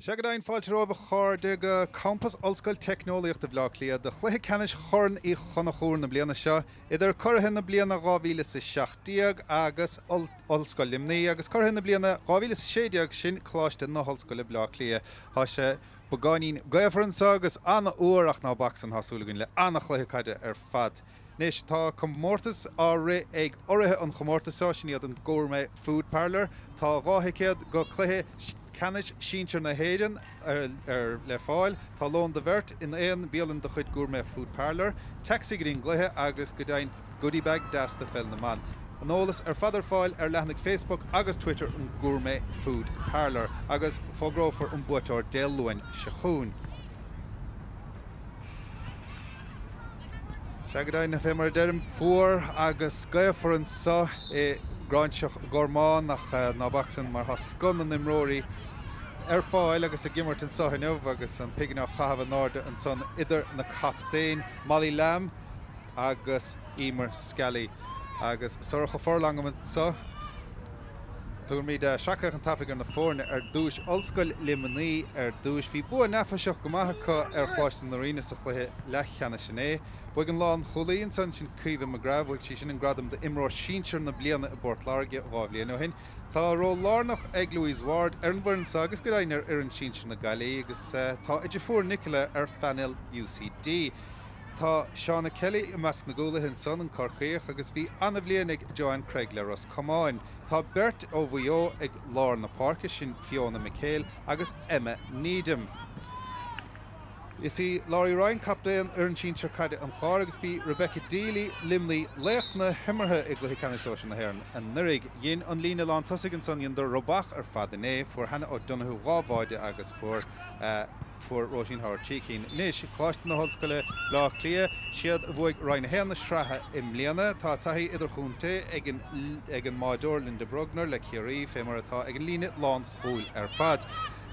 Segadáin fáilte roimh chóir de go campus ollscoil technoliacht a bhlách liad de chluthe cenis chorn í chuna chóir na bliana seo, idir chutha na bliana 2016 agus ollscoil limnaí agus chutha na bliana 2016 sin chláiste na hollscoil bhlách lia. Tá sé bagáín gaifransa agus anna uairach ná bach an hasúlagann le anna chluthe caiide ar fad. Nis tá commórtas á ré ag orthe an chomórtasá sin iad an gourmet food parlour, tá gáthicéad go chluthe Canis síintear na héireann le fáil tá lón de bhirt in éon bíalann de chuid gourmet food parlour, taxi go dtíon gluthe agus go dain goodie bag deas de fel na man. Anolalas ar fadar fáil ar leithnig Facebook agus Twitter an gourmet food parlour agus fógrófar an buatóir déluin se chuún. Se go dain na fé mar deirm fuór agus gaifar an sa Gránseach gormán nach nábachsan mar hascon an imróí ar fáil agus a gimmart an sahanmh agus an pigan á chahabh náda an son idir na captéin Molly Lamb agus Emer Scully agus sorcha forlang am sa tuair míad seacha an tapaigh na fórne ar dúis ollscoil limnaí ar dúis bhí bua nefaseach go maithacha ar chláiste na riine sa chluthe leithcheanna sinné. Buig an lán cholaíonn san sin cuimh me grabh bhuiig sí sin an gradam de imrá síintear na bliana a bort láirge bhábblion nó hin. Tá ró lánach ag Louise Ward ar an bhain agus go dainar ar an síintear na Gailí agus tá idir fuór Nicola ar fanil UCD. Tá Seánna Kelly i measc na ggóla hin son an Corcaíoch agus bhí anna bblion ag Joanne Craig le Ros Comáin. Tá Bert ó bhuió ag Lár na Parca sin Fiona McHale agus Emma Needham. Is í Laurie Ryan captain ar an síintear caiide an chláir agus bí Rebecca Deely limnaí leach na himmarthe ag glutha canisóis na hhéireann an nurig dhéon an lína lán tosaigh an son ion do robach ar fad inné fuair hena ó Donoghue ghábháide agus fuair Roisin Howard Cheekin. Nis chláiste na hollscoile lách lia siad a bhuaig Ryan héanna strathe im líana tá taithí idir chúnta ag an máidóir Linda Brugner le Curie fé mar atá ag an lína lán chúil ar fad.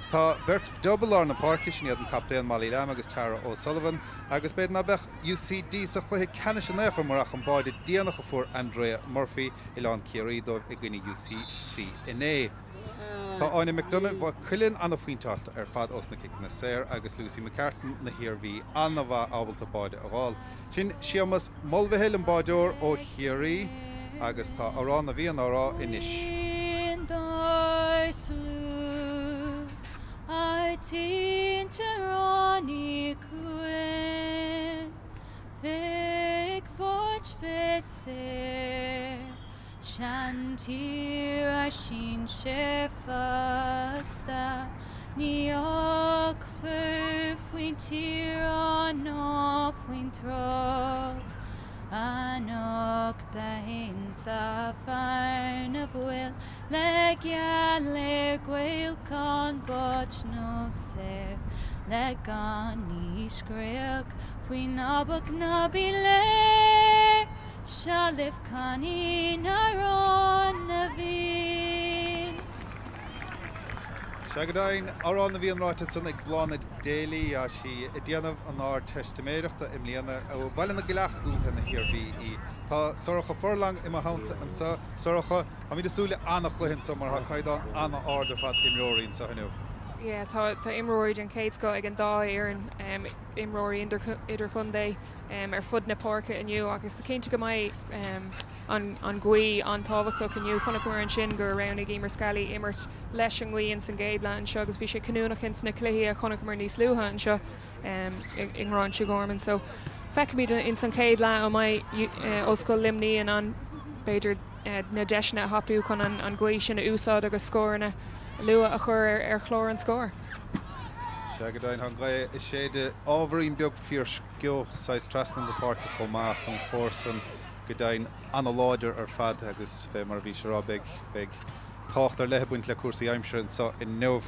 Tá Bert Double na Parca sin iad an captéin Molly Lamb agus Tara O'Sullivan agus beidir na bech UCD sa chluthe ceanne sin éachar marach an báide díanach a fuór Andrea Murphy i lán Curie dóibh i gcuine UCC inné. Tá Áine McDonagh bh cuileann anna faointeachta ar fad os na cic na séir agus Lucy McCartan na hirbhí anna bheith ábalta báide a bháil. Sin siamas molbhehéil an báideoir ó Chiarí agus tá árán na bhí an árá inis. Tinterani Queen Fig Forge Fesser Shantira Shin Shefasta Niok Fuintira no Fuintro Anok the hinsa farn of will Legia legwail con boch no ser Legani skrek Fui nabak nabile Shalif kani naron navin Segadáin árán na bhíon ráite san ag bláinid déalaí a si i dtéanamh an ár testméireachta im líana ó bhile na gileach gúnta na hirbhí í. Tá soracha forlang i hananta an sa soracha a mí desúla anna chluhann sa mar chaidán anna áda fad imróirín sa hanmh. Yeah, tá imróid an céit go ag an dá ar an imróí idir chundé ar fud na Parca iniu agus cinnte go maiid an gcuí an tábhachtach iniu chuna mar an sin gur raibh ag Emer Scully immert leis an gcuí in san Gaidland seo agus bhí sé canúnach in na cluichí a chuna mar níos luútha an seo ag rán se gorman. So feicimid in san céad le a mai ollscoil limnaí an beidir na deisna hapú chun an gcuí sin na úsáid agus scóirna lua a chur ar chlór an scór. Segadáin an gaith is sé de ábharín beag fíor sceoch sais trasnan de Parca chomach an chórsan go dain anna láidir ar fad agus fé mar bhí será beag tácht ar lethebuint le cuasaí aimsire sa in nómh.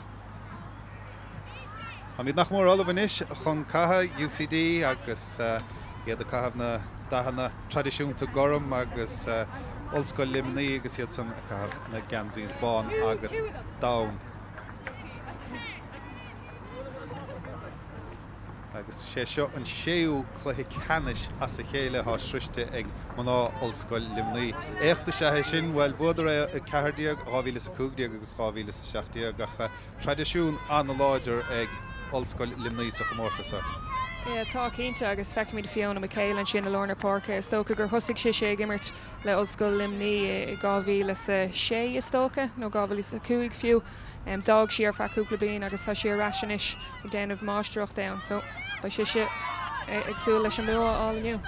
Ha míad nach mór olbh inis chun catha UCD agus iad a caithh na dahanna tradiisiúnta gorum agus ollscoil limnaí agus iad san caithh na Ganzí's bán agus Down. agus sé seo an séú cluthe canis as a chéile há sriste ag maná Ollscoil Limnaí. Éachta sé sin bhfuil buidir a cehardíag 2015 agus 2016 gacha tradiisiún an láidir ag Ollscoil Limnaí sa chomórtasa. Tá cínta agus feic míid Fiona Michael an sin na Lorna Parka is tóca gur thosaigh sé gimmert le Ollscoil Limnaí i 2006 is tóca nó 2005 fiú. Dag si ar feúpla bliain agus tá si raisianis i déanamh máisteach da, so ba sé agsú leis an bua ániu.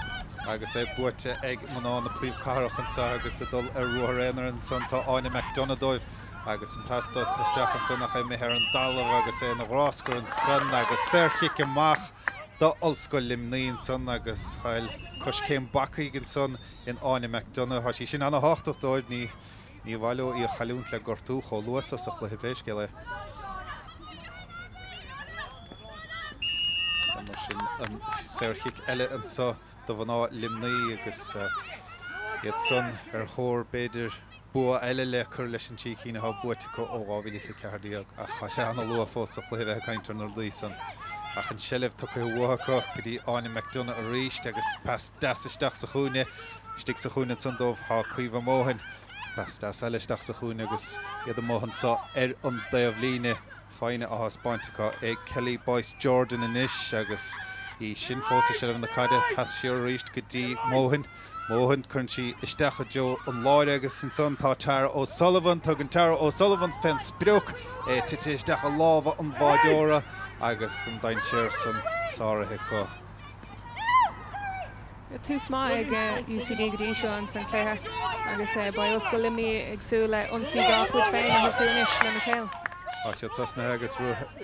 Agus é buite ag maná na príomhcharachan sa agus a dul ar ruaréanar an son tá Áine McDonadóibh agus an tasdóibh taisteach an son nach é mé ar an dalamh agus é na ráscar an son agus séirchic amach do Ollscoil Limnaí son agus hail cos céim bacaigh an son in Áine McDonagh sí sin anna háachtóibh ní bhhailú í chaúnt le gortú cho luasa sa chluithe péisceile. Mar sin an séirchic eile an sa do bhaná Limnaí agus iad son ar thóir beidir bua eile le chur leis an tí cína há buite go ógáhí sa cehardíag a cha sé anna lua fós sa chluithe caiintear nar lí san. Ach an sellh tu bhuacha go dtí Áine McDonagh a ríist agus pas dasisteach sa chúne, stig sa chúne san dómh há cuomh móhin. Pas das eileisteach sa chúne agus iad an móhan sa ar an daobh líne fáine á spáinteá ag Kelly Boyce Jordan inis agus í sin fósa sellh na caide tas siar ríist go dtí móhin. Móhan chun si isteach Jo an láir agus san son tá Tara O'Sullivan tug an Tara O'Sullivan fen spreoch tití isteach a lábha an bhádóra agus an dain séir san sáirithe có. Tú smá ag UCD go dtí seo an san cléthe agus ba Ollscoil Limnaí agsú le ionsaí gáchuid féin hasúnis le Michael. sé tasna agus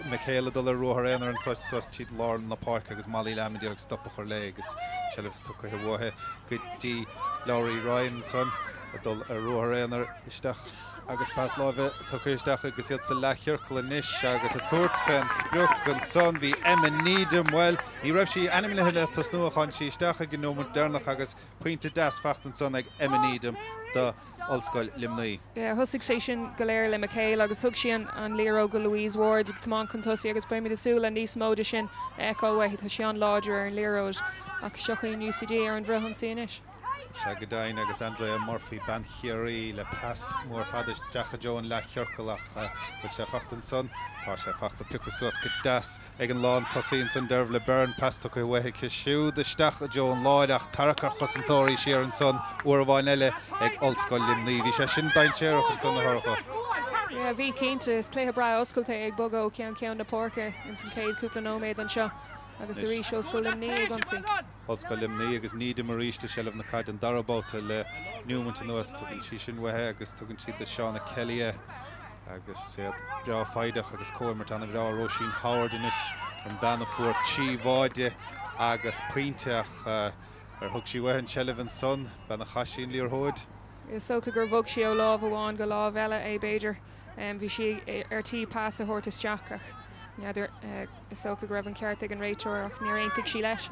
Michaela dul ruaréanar an sa tíad lá na park agus malí lemidí agus stoppa chu le agus sellh tu bhthe go dtí Laurie Ryan son a dul ar ruaréanar isteach agus pas lábheith tuisteach agus iad sa lechar chlunis agus a tuairt féin spreoch an son bhí Emma Needham well ní raibh sí animile le tasnúachán sí isteach ag nó modernach agus puinte das fecht an son ag Emma Needham do Ollscoil Limnaí. Thosaigh sé sin go léir le Michael agus thug sí an léró go Louise Ward tamán chun tosaí agus buimiid asúla níos móide sin eáilhaid tá sé an láidir ar an léróid ach seochaín UCD ar an bhrehan síis. Se go dain agus Andrea Murphy Banchiarí le pas mór fadis decha Jo an le ceorcaach bud sé fachtan son tá sé fachta tuchasúas go das ag an lán tosaíonn san derbh le burn pasta go bhhaithe siú deisteach Jo an láideach tarachar chosantóirí siar an son uair bháin eile ag Ollscoil Limnaí bhí sé sin dain séireach an son na thracha. Bhí cinnta is cléthe bra oscailta ag bogó ceann na Parka in san céad cúpla nóméid an seo. agus a rí Ollscoil Limnaí gansaí. Ollscoil Limnaí agus Needham a ríiste sellh na caiid an darabáta le Newman nuas tugann sí sin bhaithe agus tugann siad de Seána Kelly agus bra faideach agus cóimart anna bhrá Roisin Howard inis an banna fuair tí bháide agus puinteach ar thug sí bhaithe an sellh an son banna chaisín líor hóid. Is tócha gur bhog sí ó lámh amháin go lámh eile é beidir bhí si ar tí pás a thuirt isteach. Neidir is tócha go raibh an ceart ag an réiteoir ach ní aontaigh sí leis.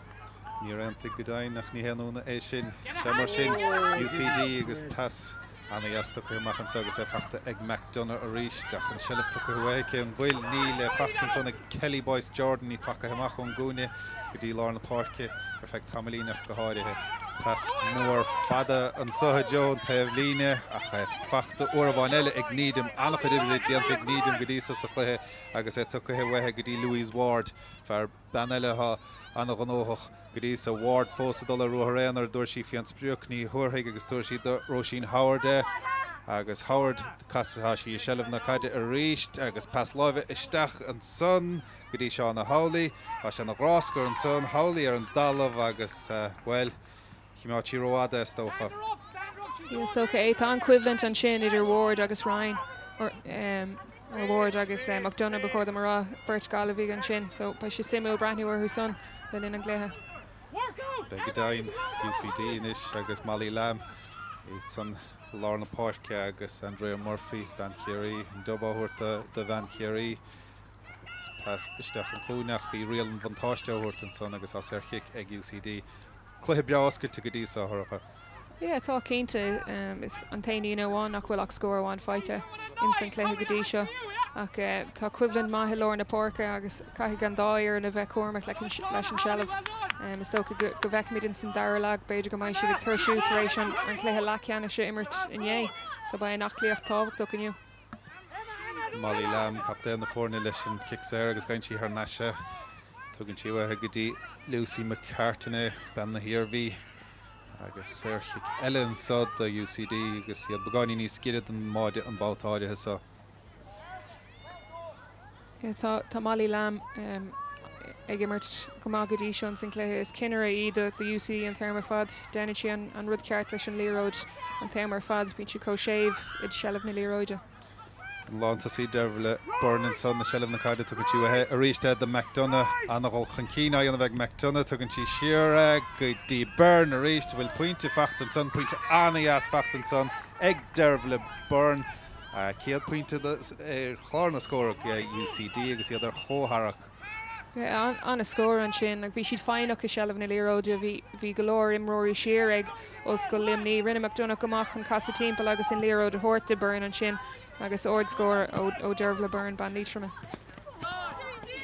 Ní aontaigh go dain nach ní héanúna é sin sé mar sin UCD agus pas anna jasú chuachchan agus é fachta ag McDonagh a ríisteach an sellh tu chuhaice an bhfuil ní le fachtan sanna Kelly Boyce Jordan í take amach chun gúine go dtí lá na parke ar feicth tamlínach go háirithe. Tas mór fada an sotha Jo an taobh líne ach fachta uair eile ag Needham annach chuidir déanta ag Needham go dtí sa chluithe agus é tu bhaithe go dtí Louise Ward fear ban eile anna gnóthach go dtí sa Ward fósa dul a ruaréanar dúir sí fion spreoch ní thuairthaigh agus tuair sí do Roisin Howard agus Howard casatá sí sellh na caide a ríist agus pas láimhe isteach an son go dtí Seána Howley tá sé na gráscar an son Howley ar an dalamh agus well Chimá tíróáda istócha. Is tócha é tá an cuivalent an sin idir Ward agus Ryan or Ward agus McDonagh ba chuir marrá Bert Galavig an sin, so ba sé simú brathniúir thu son le linn an gléthe. Be go dain UCD inis agus Molly Lamb san Lorna Parke agus Andrea Murphy Banchiarí an dobáhuirta de Banchiarí pas isteach an chlúneach bhí rial an vantáisteúirt an son agus as chiic ag UCD. Cluthe breáscailte go dtí sa thracha. Yeah, tá cínta is an taine bháin nach bhfuil ach scór bháin feite in san cléthe godí seo ach tá cuiimhlinn maithe leir na porca agus caiigh an dáir na bheith cuairmach leis an sealamh is tócha go bhheicimiid in san dair lag beidir go maiid siad thuisiú tar éis an cléthe leceanna se immert inné sa ba nachlíocht táhacht do aniu. Molly Lamb captain na fórna leis an kickséir agus gaint si ar naise tugann si bheitthe go dtí Lucy McCartney ben na hirbhí agus Sergio Ellen sod the UCD agus iad begáinní níos sciad an máide an bátáide sa. Tá Molly Lamb ag immert go má godí seo san cléthe is cinnar iad the UC an termar fad déine si an rud ceart leis an líróid an termar fad bíonn si cóséimh id sealamh na líróide. Lánta sí derbhile burn son na sealamh na caide tugann si bheitthe a ríiste de McDonagh anagháil chancína an bheith McDonagh tugann si siar go dtí burn a ríist bhfuil pointe fachtan son pointe anaías fachtan son ag derbhile burn céad pointe chláir na scóra UCD agus iad ar chóthach. An a scór an sin ag bhí siad féinach a sealamh na líróide bhí go leor imróí siar ag os go limní rinne McDonagh gomach an casa timpeall agus in líróid a thuirta burn an sin agus ord scór ó derbhile burn ban lítrame.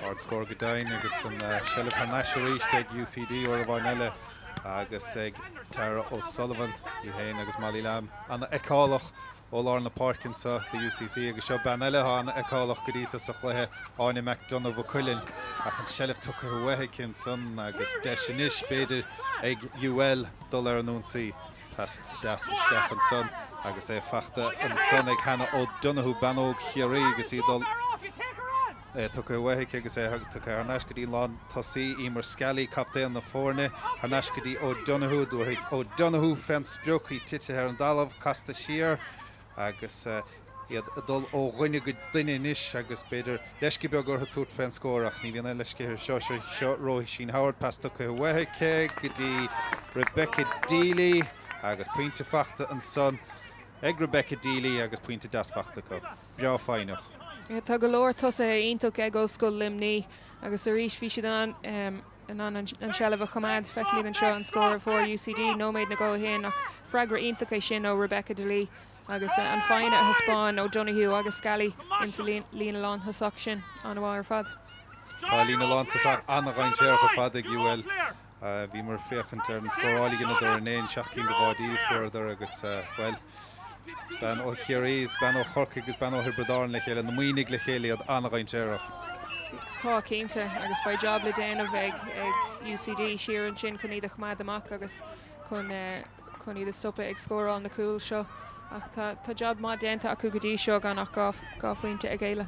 Ord scór go dain agus an sealamh ar naisiúríiste ag UCD ó a bhain eile agus ag Tara O'Sullivan i héin agus Molly Lamb an ecálach ó lár na parkin sa the UCC agus seo ben eile an ecálach go dtí sa chluthe áine McDonagh bh cuileann ach an sealamh tucha bheitthe cin son agus deisinis beidir ag UL dul ar an únsaí tas Stefan son agus é fachta an son ag hena ó Donoghue banóg chiarí agus í dul tucha bheitthe agus é tucha ar neis go dtí lán tosaí Emer Skelly captain na fórne ar neis go dtí ó Donoghue dúirigh ó Donoghue fen spreochaí tite ar an dalamh casta siar agus iad dul ó ghuine go duine níos agus beidir leisci beag gur túirt fen scóraach ní bhíonna leisci ar seo roií sin Howard pasta chu bheitthe go dtí Rebecca Deely agus pointe fachta an son ag Rebecca Deely agus pointe dasfachta go bra féinach. Tá go leor tosa ionach ag oscail limní agus a ríis bhí siad an sealamh a chamáid feicimid an seo an scóir for UCD nóméid na go héin ach freigra ionach é sin ó Rebecca Deely agus an fáine a thuspáin ó Donoghue agus Skelly in sa lína lán thusach sin an bhhair fad. Tá lína lán thusach anna ghain séar go fad ag UL bhí mar fréochant ar an scórálaí gna ar an éon seachcín go bhádíí fuirdar agus well ben ó chiaríos ben ó chorca agus ben ó Hebridáin le chéile na muoinnig le chéile ad anna ghain séarach. Tá cínta agus ba job le déanamh ag UCD siar an sin chun iad a chumad amach agus chun iad a stoppa ag scórán na cúil seo ach tá job má déanta acu go dtí seo gan nach gáfuointe ag éile.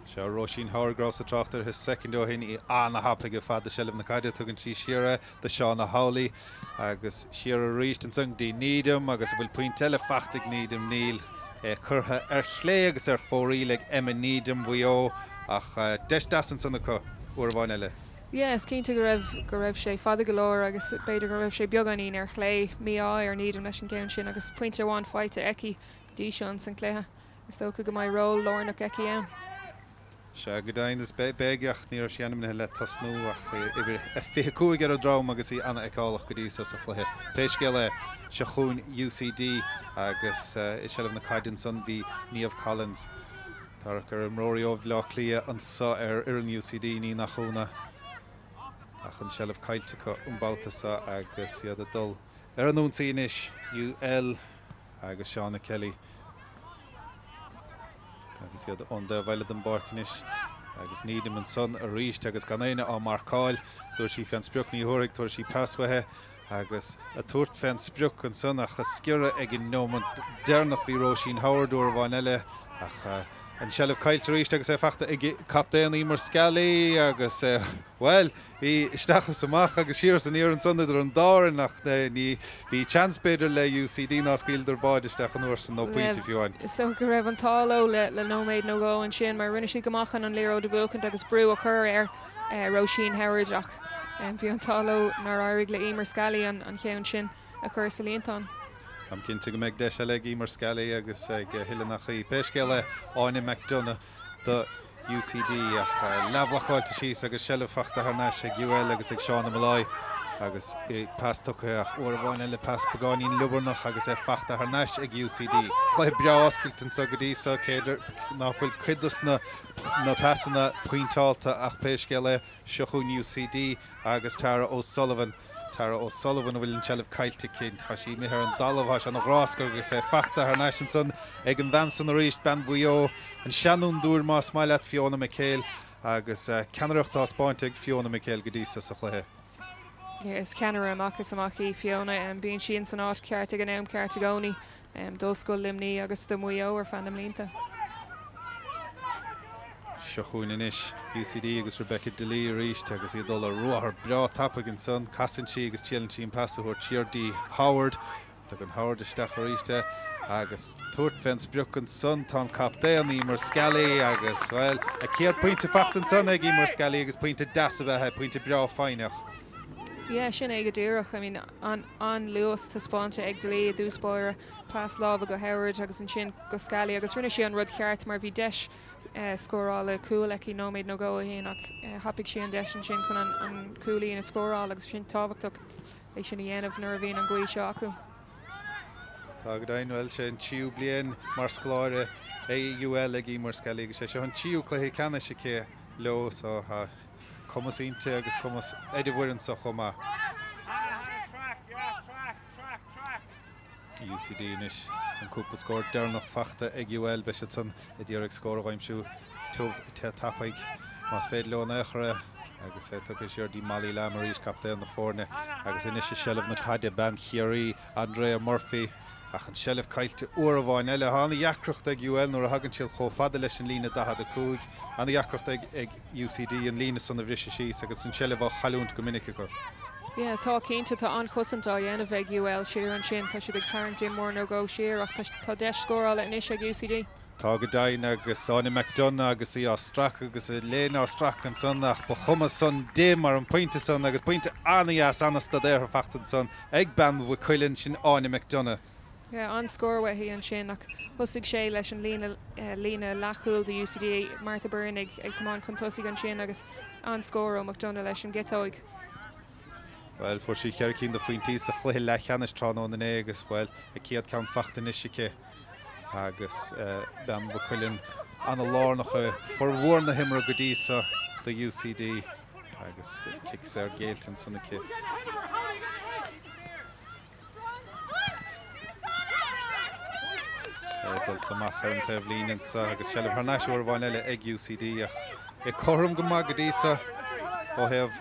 Seo Roisin Howard Gross a trachttar his second ó hin í anna hapla go fad de sealamh na caide tugann si siare de Seán Howley agus siar a ríist an sang dí nídam agus bhfuil pointe eile fachtaigh nídam níl curtha ar chlé agus ar fóríleg Emma nídam bhuió ach deis dasan sanna chu uair bhain eile. Yes, cínta go raibh sé fada go leor agus beidir go raibh sé beaganí ar chlé mí ar nídam leis an céann sin agus pointe bháin fáite eici dí seán san cléthe is tócha go maiid ró lárnach eici ann. Se go dain is bégeach ní séanam na le tasnú ach fi cuaig ar a drám agus í anna ecálach go dtí sa chluthe. Téiscéile se chuún UCD agus is sealamh na caidan son bhí Niamh Collins. Tar gur an róí ó bhlá clia an sa ar an UCD ní nach chúna ach an sealamh caiilte go umbáta sa agus iad a dul ar an únsaí inis UL agus Seána Kelly agus iad an de bhile an barcanis agus nídam an son a ríist agus gan éine á marcáil dúir si fen spreoch ní thuirigh tuair si paswathe agus a tuairt fen spreoch an son a chasciire ag an nómant déarnach bhí Roisin Howard úr bhain eile ach an sealamh caiilte ríist agus é fachta ag captain Emer Skelly agus well hí isteachas amach agus siar san íar an son idir an dáir nach ní bhí chance beidir le UCD ná scaildar báid isteach an uair san nó pointe fiúin. Is tó go raibh an táló le nóméid nó gó an sin mar rinne si gomachchan an léró de bhuacant agus brú a chur ar Roisin Howard ach bhí an táló nar áirigh le Emer Skelly an cheann sin a chur sa líontán. Am cinnte go méid deise le Emer Skelly agus ag hiilenachaí péiscéile áine McDonagh do UCD ach leabhlacháilte síos agus sealamh fachta ar neis ag UL agus ag Seán Malloy agus pass tuach uair le pass pagáín lubarnach agus fachta ar neis ag UCD. Chluith bra oscailtain sa go dtí sa céidir náfuil cuidas na passanna pointáilta ach péisce seachún UCD agus Tara O'Sullivan. Tara O'Sullivan bhfuil an sealah caiilte cinnt. Tá sí mithar an dalamh an ráscar agus fachta ar neis an son ag an bhean a ríist ben buo an seanún dúr más mai leat Fiona McHale agus ceanreachtá spáinte ag Fiona McHale go dtí sa chluthe. Is ceanara amachchas amachí Fiona bíonn sin san áit ceart ag an am ceart a gcónaí dulscoil limní agus do muo ar fan am línta. Seachún inis UCD agus Rebecca Delee ríist agus iad dul a ruathar bra tappa an son casan si agus tíalann sí an passaúir Tíordí Howard ag an Howard isteach ríiste agus tuairt fens breach an son tá capté an Emer Scully agus well a céad pointe fachtan son ag Emer Scully agus pointe deasa bheithe pointe bra fáineach. Yeah, sin ag dúireach, I mean, an Lewis tá spáinte ag Delee dúspóire pas láb go Howard agus an sin go Scully agus rinne sé an rud cheart mar bhí deis scórála cúla í nóméid nó go hén ach hapig sé an deis an sin chun an cúlaí in a scórála agus sin táhachtach é sin dhéanamh nuair a bhíon an gcuí seo acu. Tá go dainhfuil sé an tíú blian mar scláire AUL ag Emer Scully agus sé seo an tíú chluithí cena sé cé leo so Commas ínte agus commas éidirhhuiann sa chumá. UCD inis an cúpla scóir dearnach fachta ag UL be san i ddíorach scóir aimimsú tuamh te tapaig más féad leo éachre agus tugus Dí Mally Lamaríis captéan na fórne agus inis sealamh na caide ben Chiarí Andrea Murphy ach an sealamh caiilte uair bháin eile hána dheacrocht ag UL nuair a hagann siad chomh fada leis an lína 12 anna dheacrocht ag UCD an lína san a bhrisise síos agus an sealamh á chaúnt go minic go. Yeah, tá cínta tá an chusantá dhéanamh ag UL siar an sin tá si ag tarn Jim mór nó go siar ach tá deis scórála inis ag UCD. Tá go dain agus Áine McDonough agus í Ástrach agus léana Ástrach an son ach ba chumas son dé mar an pointe son agus pointe anaías anasta déir fachtan son ag ban bh chuilann sin Áine McDonough. Yeah, an scóirha hí an sin ach thusig sé leis an lína lechúil de UCD Martha Byrne ag tamán chun tosaigh an sin agus an scóir ó McDonough leis an gitóig. Well, for sí chear cín do faointí sa chluithe le cheannis tránó na agus well a céad ceann fachtain isicice agus ben bh chuilann anna lárnach formhór na himra go dtí sa do UCD agus kick ar géaltain sanna cé. Dul tamach an taobh líonann sa agus sealamh ar neisiúir bháin eile ag UCD ach i chom go má go dtí sa ó hebh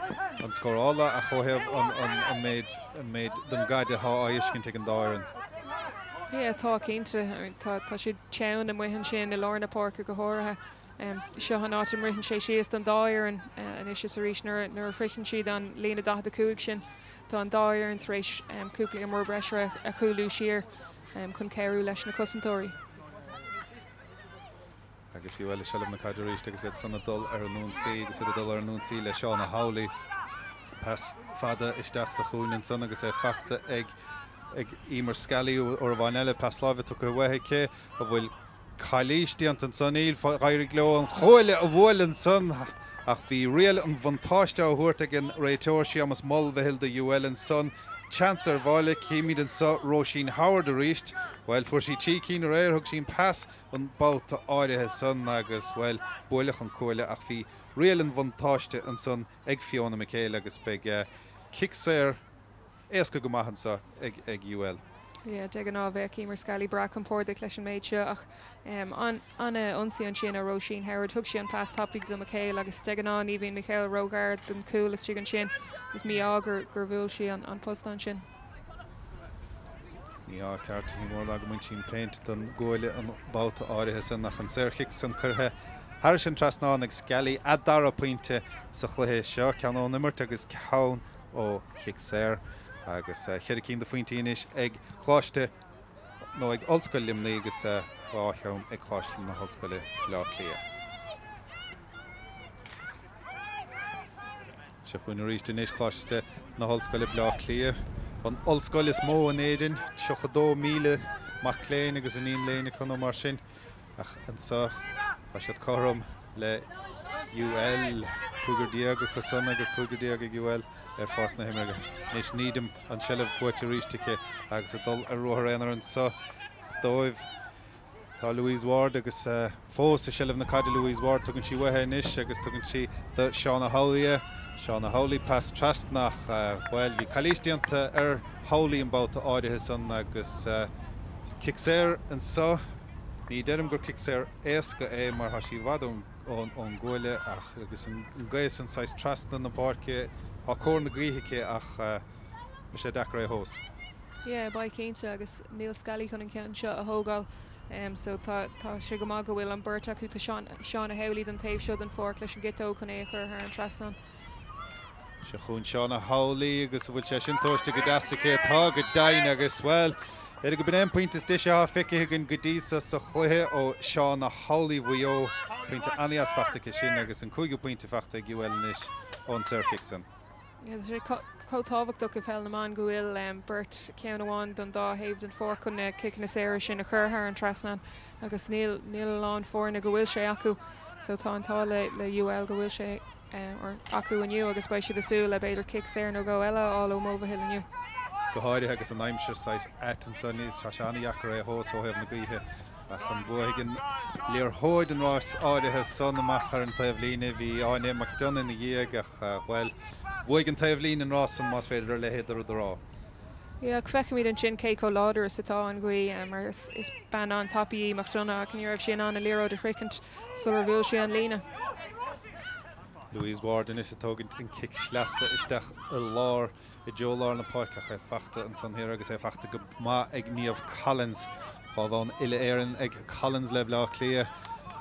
an scórála a chohebh an méid don gaiide há áiscint ag an dáireann. Yeah, tá cínta tá siad teann am muhann sin i Lorna Park go háirithe seo an áit mrihann sé sios an dáireann is is a rís nuair frichann siad an lína 12 sin tá an dáireann tar éis cúpla mór breisire a chuúlú siar chun ceirú leis na cosantóirí. Agus bhfuil sealamh na caidiríiste agus iad sanna dul ar an núnsaí agus iad dul ar an núnsaí le Seán Howley pas fada isteach sa chuúinn san agus fachta ag Emer Scully ó bhain eile pas láimhe tu go bhheice a bhfuil chailíistí an san íl gaiir gló an choile a bhil an son ach bhí rial an bhantáiste ó thuairt ag an réiteoir siamas moll bheithil de UL an son chance ar bháile céimiid an sa Roisin Howard a ríist well fuair sí tí cín ar éir thug sin pass an báta áirithe son agus well builech an choile ach bhí rial an bhantáiste an son ag Fiona McHale agus beag kickséir éasca go maithan sa ag UL. Yeah, de an ábheith Emer Scully bra an póirdaigh leis an méid seo ach anna ionsaí an sin a Roisin Howard thug sí an pass tapig do McHale agus de an ní bhíon Michael Rogard den coolas tí an sin gus mí águr gur bhúil sí an post an sin. Ní á ceart ní mór le go muin sin peint don ggóile an báta áirithe san nach an séirchiic san chutha Har sin trasná ag Scully a dara pointe sa chluithe seo ceanó nimmert agus ceann ó chiicséir agus chead cín do faointíis ag chláiste nó ag olscoil limnaí agus bátheann ag chláiste na hoscoile le lia. Se chuin ríiste níos chláiste na hoscoile le lia. An olscoil is mó an éidir 72 míle mac léin agus an 1 léine chun mar sin ach an sa Tá siad chom le UL Cougar Diago Casan agus Cougar Diago UL fort na himmerge. Nis nídum an sellh buite ríiste agus a dul a roiréanar an so dóibh tá Louise Ward agus fós a sellh na cad Louise Ward tugann si wethe inis agus tugann si de Seána Howley. Seána Howley pas trast nach well hí chalístianta Howley an bouta áirithe san agus Kixéir an so ní deirm gur Kixéir éasca mar ha si bhadún ón gcuile ach agus an gaias an sais trast na parke á cór na gríhice ach sé dacra hós. Yeah, ba céinte agus Neil Scully chun an cean seo a thógáil. So tá sé go má go bhfuil an burta acu tá Seána Howley den taobh seo an fór leis an gitó chun é chur ar an trasnan. Se chun Seána Howley agus bhfuil sé sin tóiste go deasacé tá go dain agus well. Go ben pointas deise á feice an godísa sa chluthe ó Seána Howley bhuió pointe anías fachtacha sin agus an 5 pointe fachta gihfuilnis ón Sir Fixon. sé cotáhachtach go fel naán go bhfuil burt cean amháin don dá héobh den fór chun kick na séir sin a chur ar an trasnan agus níl lán fórna go bhfuil sé acu so tá antá le UL go bhfuil sé or acu aniu agus ba siad asú le beidir kick séir nó go eile á ó Mulvihill aniu. Go háirithe agus an aimseir sais Atkinson níos seaníachar hós ó hebh na gcuithe ach an bhuaigin léar hóid an rás áirithe son amachar an taobh lína bhí áine McDonough na dhéag ach well bhuaigin taobh lína an rás an más féidir le héidir rá. Yeah, feice míid an sin céó láidir satá an gcuí mar is ban an tapií McDonough ach níorbh sin an na líró de fricint sular bhfuil sé an lína. Louise Ward in is tóginn an kick sleasa isteach a lár I Joe na parkach fachta an san hir agus fachta go má ag níomh Collins á bhán ile éan ag Collins le lá clia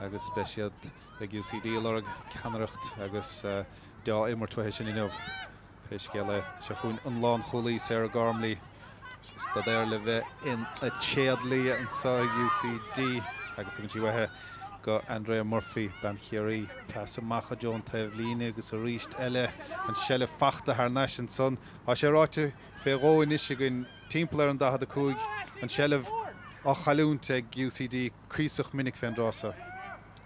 agus speisiad ag UCD lereg canaracht agus dá immer tuaithe sin inmh féiscéile se chun an lán cholí sé garmlí sta déir le bheith in a chéadlí an sa UCD agus tugann si wethe go Andrea Murphy ben chéirí pas macha John taobh lína agus a ríist eile an selle fachta haar nasin son a sé ráte fé róin is gon timpplair an dahad a cúig an sellh á chaúnta ag UCD críoch minic féin rása.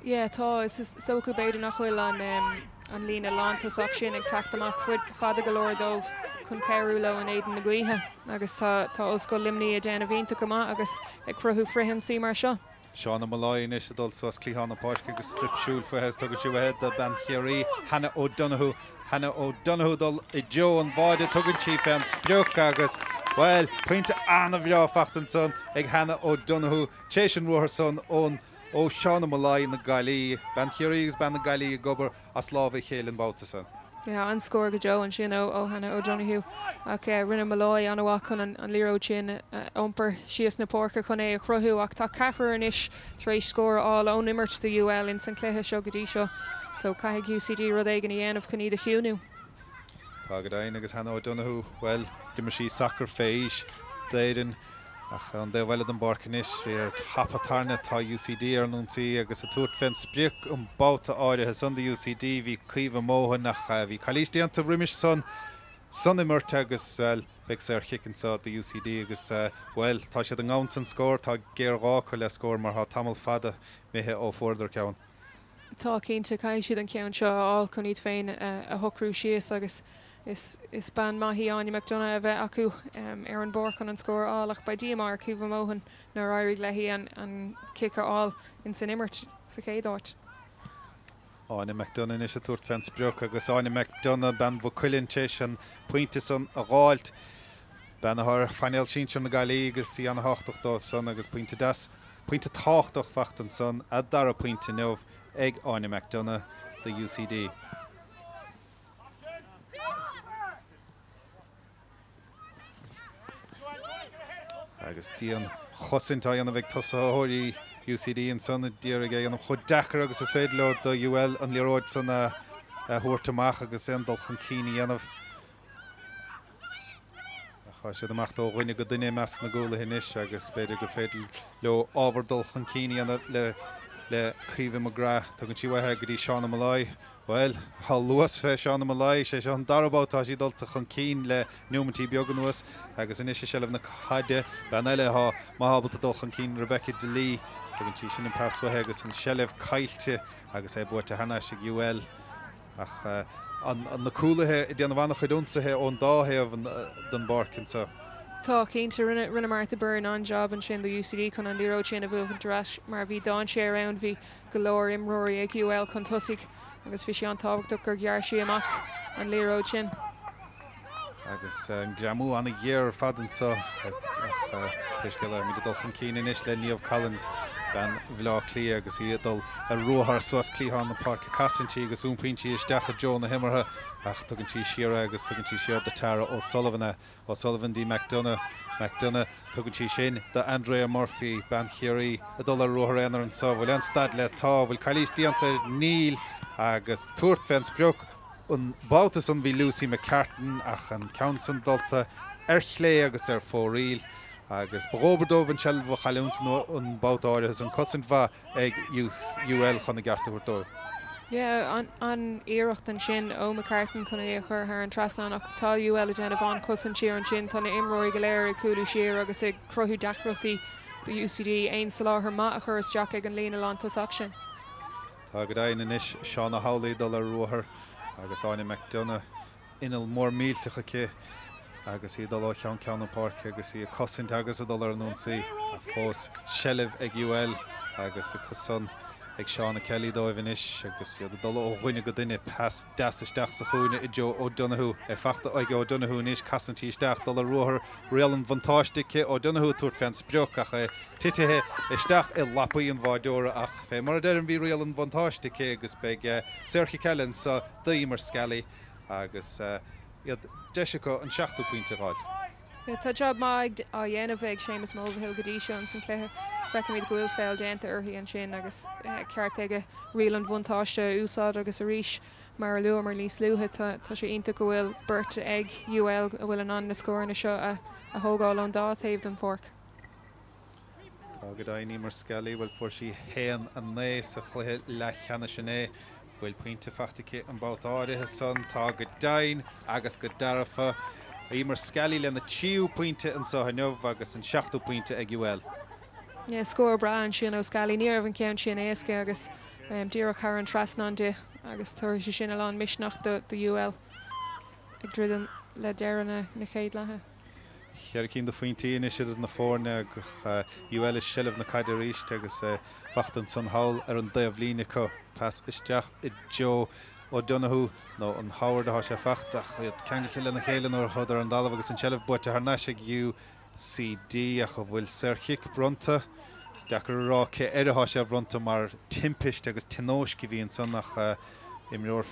Yeah, tá is so go beidir nach bhfuil an lína lántasach sin ag teachtamach fuid fada go leir dómh chun ceirú le an éidir na gcuithe agus tá oscail limnaí a déanana bhínta go agus ag cruthú frihan sí mar seo. Seána Malloy is dul suas clíhanna páirce agus stripsúil fuhes tugus siú head a ben chéirí Hannah O'Donoghue dul I Joe an bhaide tugann si fan spreoch agus well pointe anna bhreá fachtan son ag Hannah O'Donoghue tééis an ruair son ón ó Seána Malloy na Gailí ben chéirí agus ben na Gailí gobar a slábh chélan báta son. Yeah, an scór go Joe an sin ó Hannah O'Donoghue ach rinne Malloy an bhha chun an líró sin omper sios na pórca chun é a chruthú ach tá ceapair inis trééis scór á ón immert de UL in san cléthe seo go dtí seo so caiigh UCD rud éigen í dhéanamh chun iad a fiúnú. Tá go dain agus Hannah O'Donoghue well dimar sí sacr féis déidir ach an dé bhile an barcanis ar hapatarna tá UCD ar nóntaí agus a túirt féin spriach an báta áirithe san de UCD bhí cuomh móthan nach bhí chalístianta riimiis son immerte agus well beag sé ar chicin sa de UCD agus well tá siad an gáint an scór tá géarrá chu le scór mar há tamil fada méthe ó fórdar ceann. Tá cinnte caiith siad an ceann seo áil chun iad féin a thocrú sios agus is ban maithí Anya McDonough a bheith acu ar an bórcan an scór áach ba DMR cúbh móhan nó airí lehí an kicker áil in san immert sa chéadáit. Anya McDonough is a túirt féin spreoch agus Anya McDonough ben bhcuilinn tééis an pointe san a gháilt ben th fainéil sin na Gailí agus sí an háchtach son agus pointe táchtach fachtan son a dar a pointe nómh ag Anya McDonough de UCD. Agus díon chosintá anna bheith tosaóirí UCD an sanna díirige an chud dechar agus is féad le do UL an líróid sanna thuirtamach agus endal chun cíine anmh. Cha sé amach ó ghuiine go duine meas na ggóla hinis agus beidir go féidir le ábhardul chun cíine le le Caoimhe McGrath tugann si wathe go dtí Seán Malloy. Well, hall luas fé Seán Malloy sé an darabátá sí dulta chun cín le nuamantí beag an nuas agus inis sé leh na chaide ben eile há máhabbalta dul chun cín Rebecca Delí tugann si sin an paswathe agus an sellh caiilte agus é buirte hena sig UL ach an na coolathe I dtí an bhana chuúnsathe ón dáthe den barcin sa. Tá cínta rinne Martha Byrne an job an sin do UCD chun an líró sin a bhuachan dras mar bhí dáin sé around bhí golóir imróí ag UL chun tosaigh agus bhí sé an táhachtach gur ghear sí amach an líró sin. Agus an gramú anna dhéar fadan sa go le mí dul chun cíine inis le Níomh Collins ben bhlá clí agus iadul a rothar suas clíán na parc Casantí agus úmpaintí isteach a Jo na himmartha ach tugann tí siar agus tugann tí siar de Tara O'Sullivan dí McDonough tugann tí sin de Andrea Murphy ben chiaí a dul a rothar anar an sa bhfuil an stad le tá bhfuil cailís díanta níl agus tuairt fens breoch an bátas an bhí Lucy McCartan ach an Counson dulta chlé agus fóríl agus bróberdómh an sellh chaúnta nó an bátáirithe an cosint bha ag UL chuna gartaúirtóibh. Yeah, an éireacht an sin ó McCartan chuna é chur ar an trasan ach tá UL a déanamh bhain cosan tíar an sin tána imróí go léir ag cúlú siar agus ag crothú deachreachtaí do UCD aon sa láthair maith a chur isteach ag an líana lán tosach sin. Tá go daon inis Seánna Howley dul ar ruthar agus Áine McDonough inal mór míltecha cé agus í dul chean ceanna parc agus í cosint agus a dul ar anúnsaí a fós sellh ag UL agus a cosan ag Seánna Kelly dóibh inis agus iad dul ó chuine go duine pas deasisteach sa chuine I Joe O'Donoghue fachta aige O'Donoghue níos casantí isteach dul a ruthar réal an bhantáistice O'Donoghue tuairt fens breoch ach titithe isteach I lapaí an bháideora ach fé mar an bhí réal an bhantáistice agus beag Sergio Kellen sa daimar scally agus iad deisico an 7 pointe gáil. Tá job maid a dhéanamh ag Seamus Mulvihill go dtí seo an san cléthe freice míad gohfuil féil déanta orthaí an sin agus ceart aige rial an bhaintáiste úsáid agus a ríis mar a luamar líos luúthe tá sé ionta go bhfuil burte ag UL a bhfuil an na scóirna seo a thógáil an dá taobh an forc. Tá go daoine mar scally bhfuil fuair sí héan an nééis a chluthe le cheanna sinné bhfuil pointe fachtacha an bátáirithe san tá go dain agus go darafa mar scally le na 10 pointe an sa neamh agus an 7 pointe ag UL. Yeah, scór bra an sin ó scally níor an ceann sin éasca agus díreach char an trasnan de agus tuair sé sin an misneach do UL ag dridan le deanna na chéad lethe. Chear cín do faointí is siad na fórne UL is sellh na caiide ríist agus fachtan san hail ar an daobh lína có pas isteach I Joe O'Donoghue nó an Howard a sé fachtach ceangail le na chéilean ó chudar an dalamh agus an sellh buirte ar neise UCD a go bhfuil Serchic bronta dechar rá cé ar sé bronta mar timpist agus tinóis go bhíon san nach imreor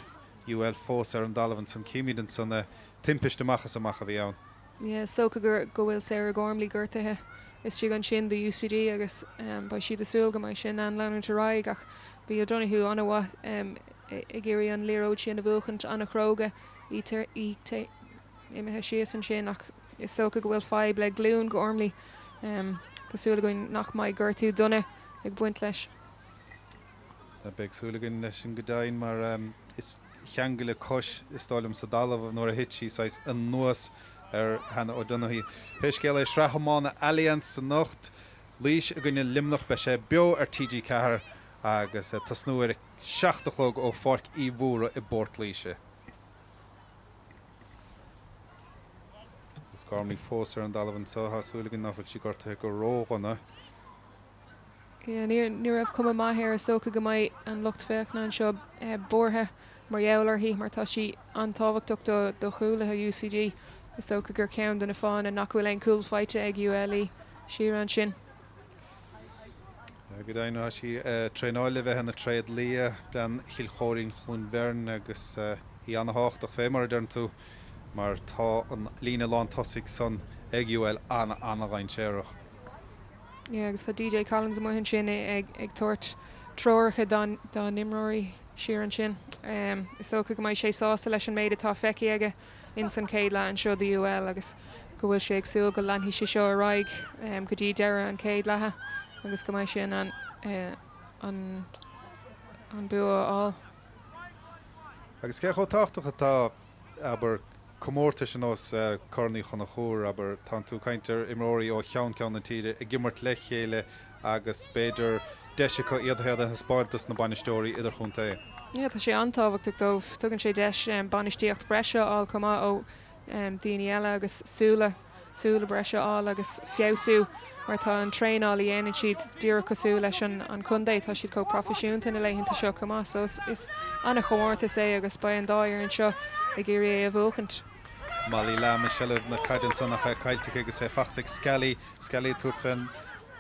UL fós ar an dalamh san cíimiid an sanna timpist amachchas amach a bhí ann. Yeah, stocha go bhfuil Sarah Gormley gortathe is si an sin do UCD agus ba siad asúil go mai sin an leann ráig ach bhí O'Donoghue anna bhaith I ggéirí an léróid sin a bhuachant anna chróga imethe sios an sin ach is stocha go bhfuil feib le glún go ormlí Tásúla goin nach mai gortú donna ag buint leis. Tá beagsúla goin leis an go dain mar is cheangail le cos is stáilm sa dalamh nóair a hit sí sais an nuas ar Hannah O'Donoghue. Peiscéal é sreachamána Allianz san nocht lís a gine limnach be sé beo ar TG Cahar agus tasnú ar 7 ó forc í bhúra I bort líise. Is Gormley fós ar an dalamh sa hasúla gin náfuil si gorta go róganna. Ní raibh cum maithir is tócha go maiid an lucht féachna an seo borthe mar dheabhlar hí mar tá si an táhachtach do chuúlathe UCD is tócha gur ceann duna fáin a nach bhfuil an cool feite ag UL siar an sin. Go dain si tréáile bheith na tréad lia ben chiilchóirín chun bhearn agus í anna hácht a fé mar den tú mar tá an lína lán tosaigh san ag UL anna bhain séireach. Agus tá DJ Collins muhin sin ag tuairt troircha don nimróí siar an sin. Is tócha go maiid sé sásta leis an méid atá feici aige in san céad le an seo do UL agus go bhfuil sé agsúil go leanhí sé seo a raig go dtí deire an céad lethe agus go maiid sin an an bua all. Agus ce táach atá aber commórta sin os cornaí chuna chóir aber tá tú caiintear imróí ó cheann na tíide I gimmart le chéile agus beidir deise go iadhead an spáiltas na banistóí idir chunta. Yeah, tá sé antáhachtach dómh tugann sé deis banistíocht breise áil comá ó daoine eile agus súla breise áil agus fiosú mar tá an tréáil í dhéanaan siad dúra cosú leis an chundé tá siad có profisiúnta na leitheanta seo comá, so is anna chomórta é agus ba an dáir an seo ag géirí a bhóchant. Malí le me sellh na caidan san nach caiilte agus é fachtaigh scalí túirt féin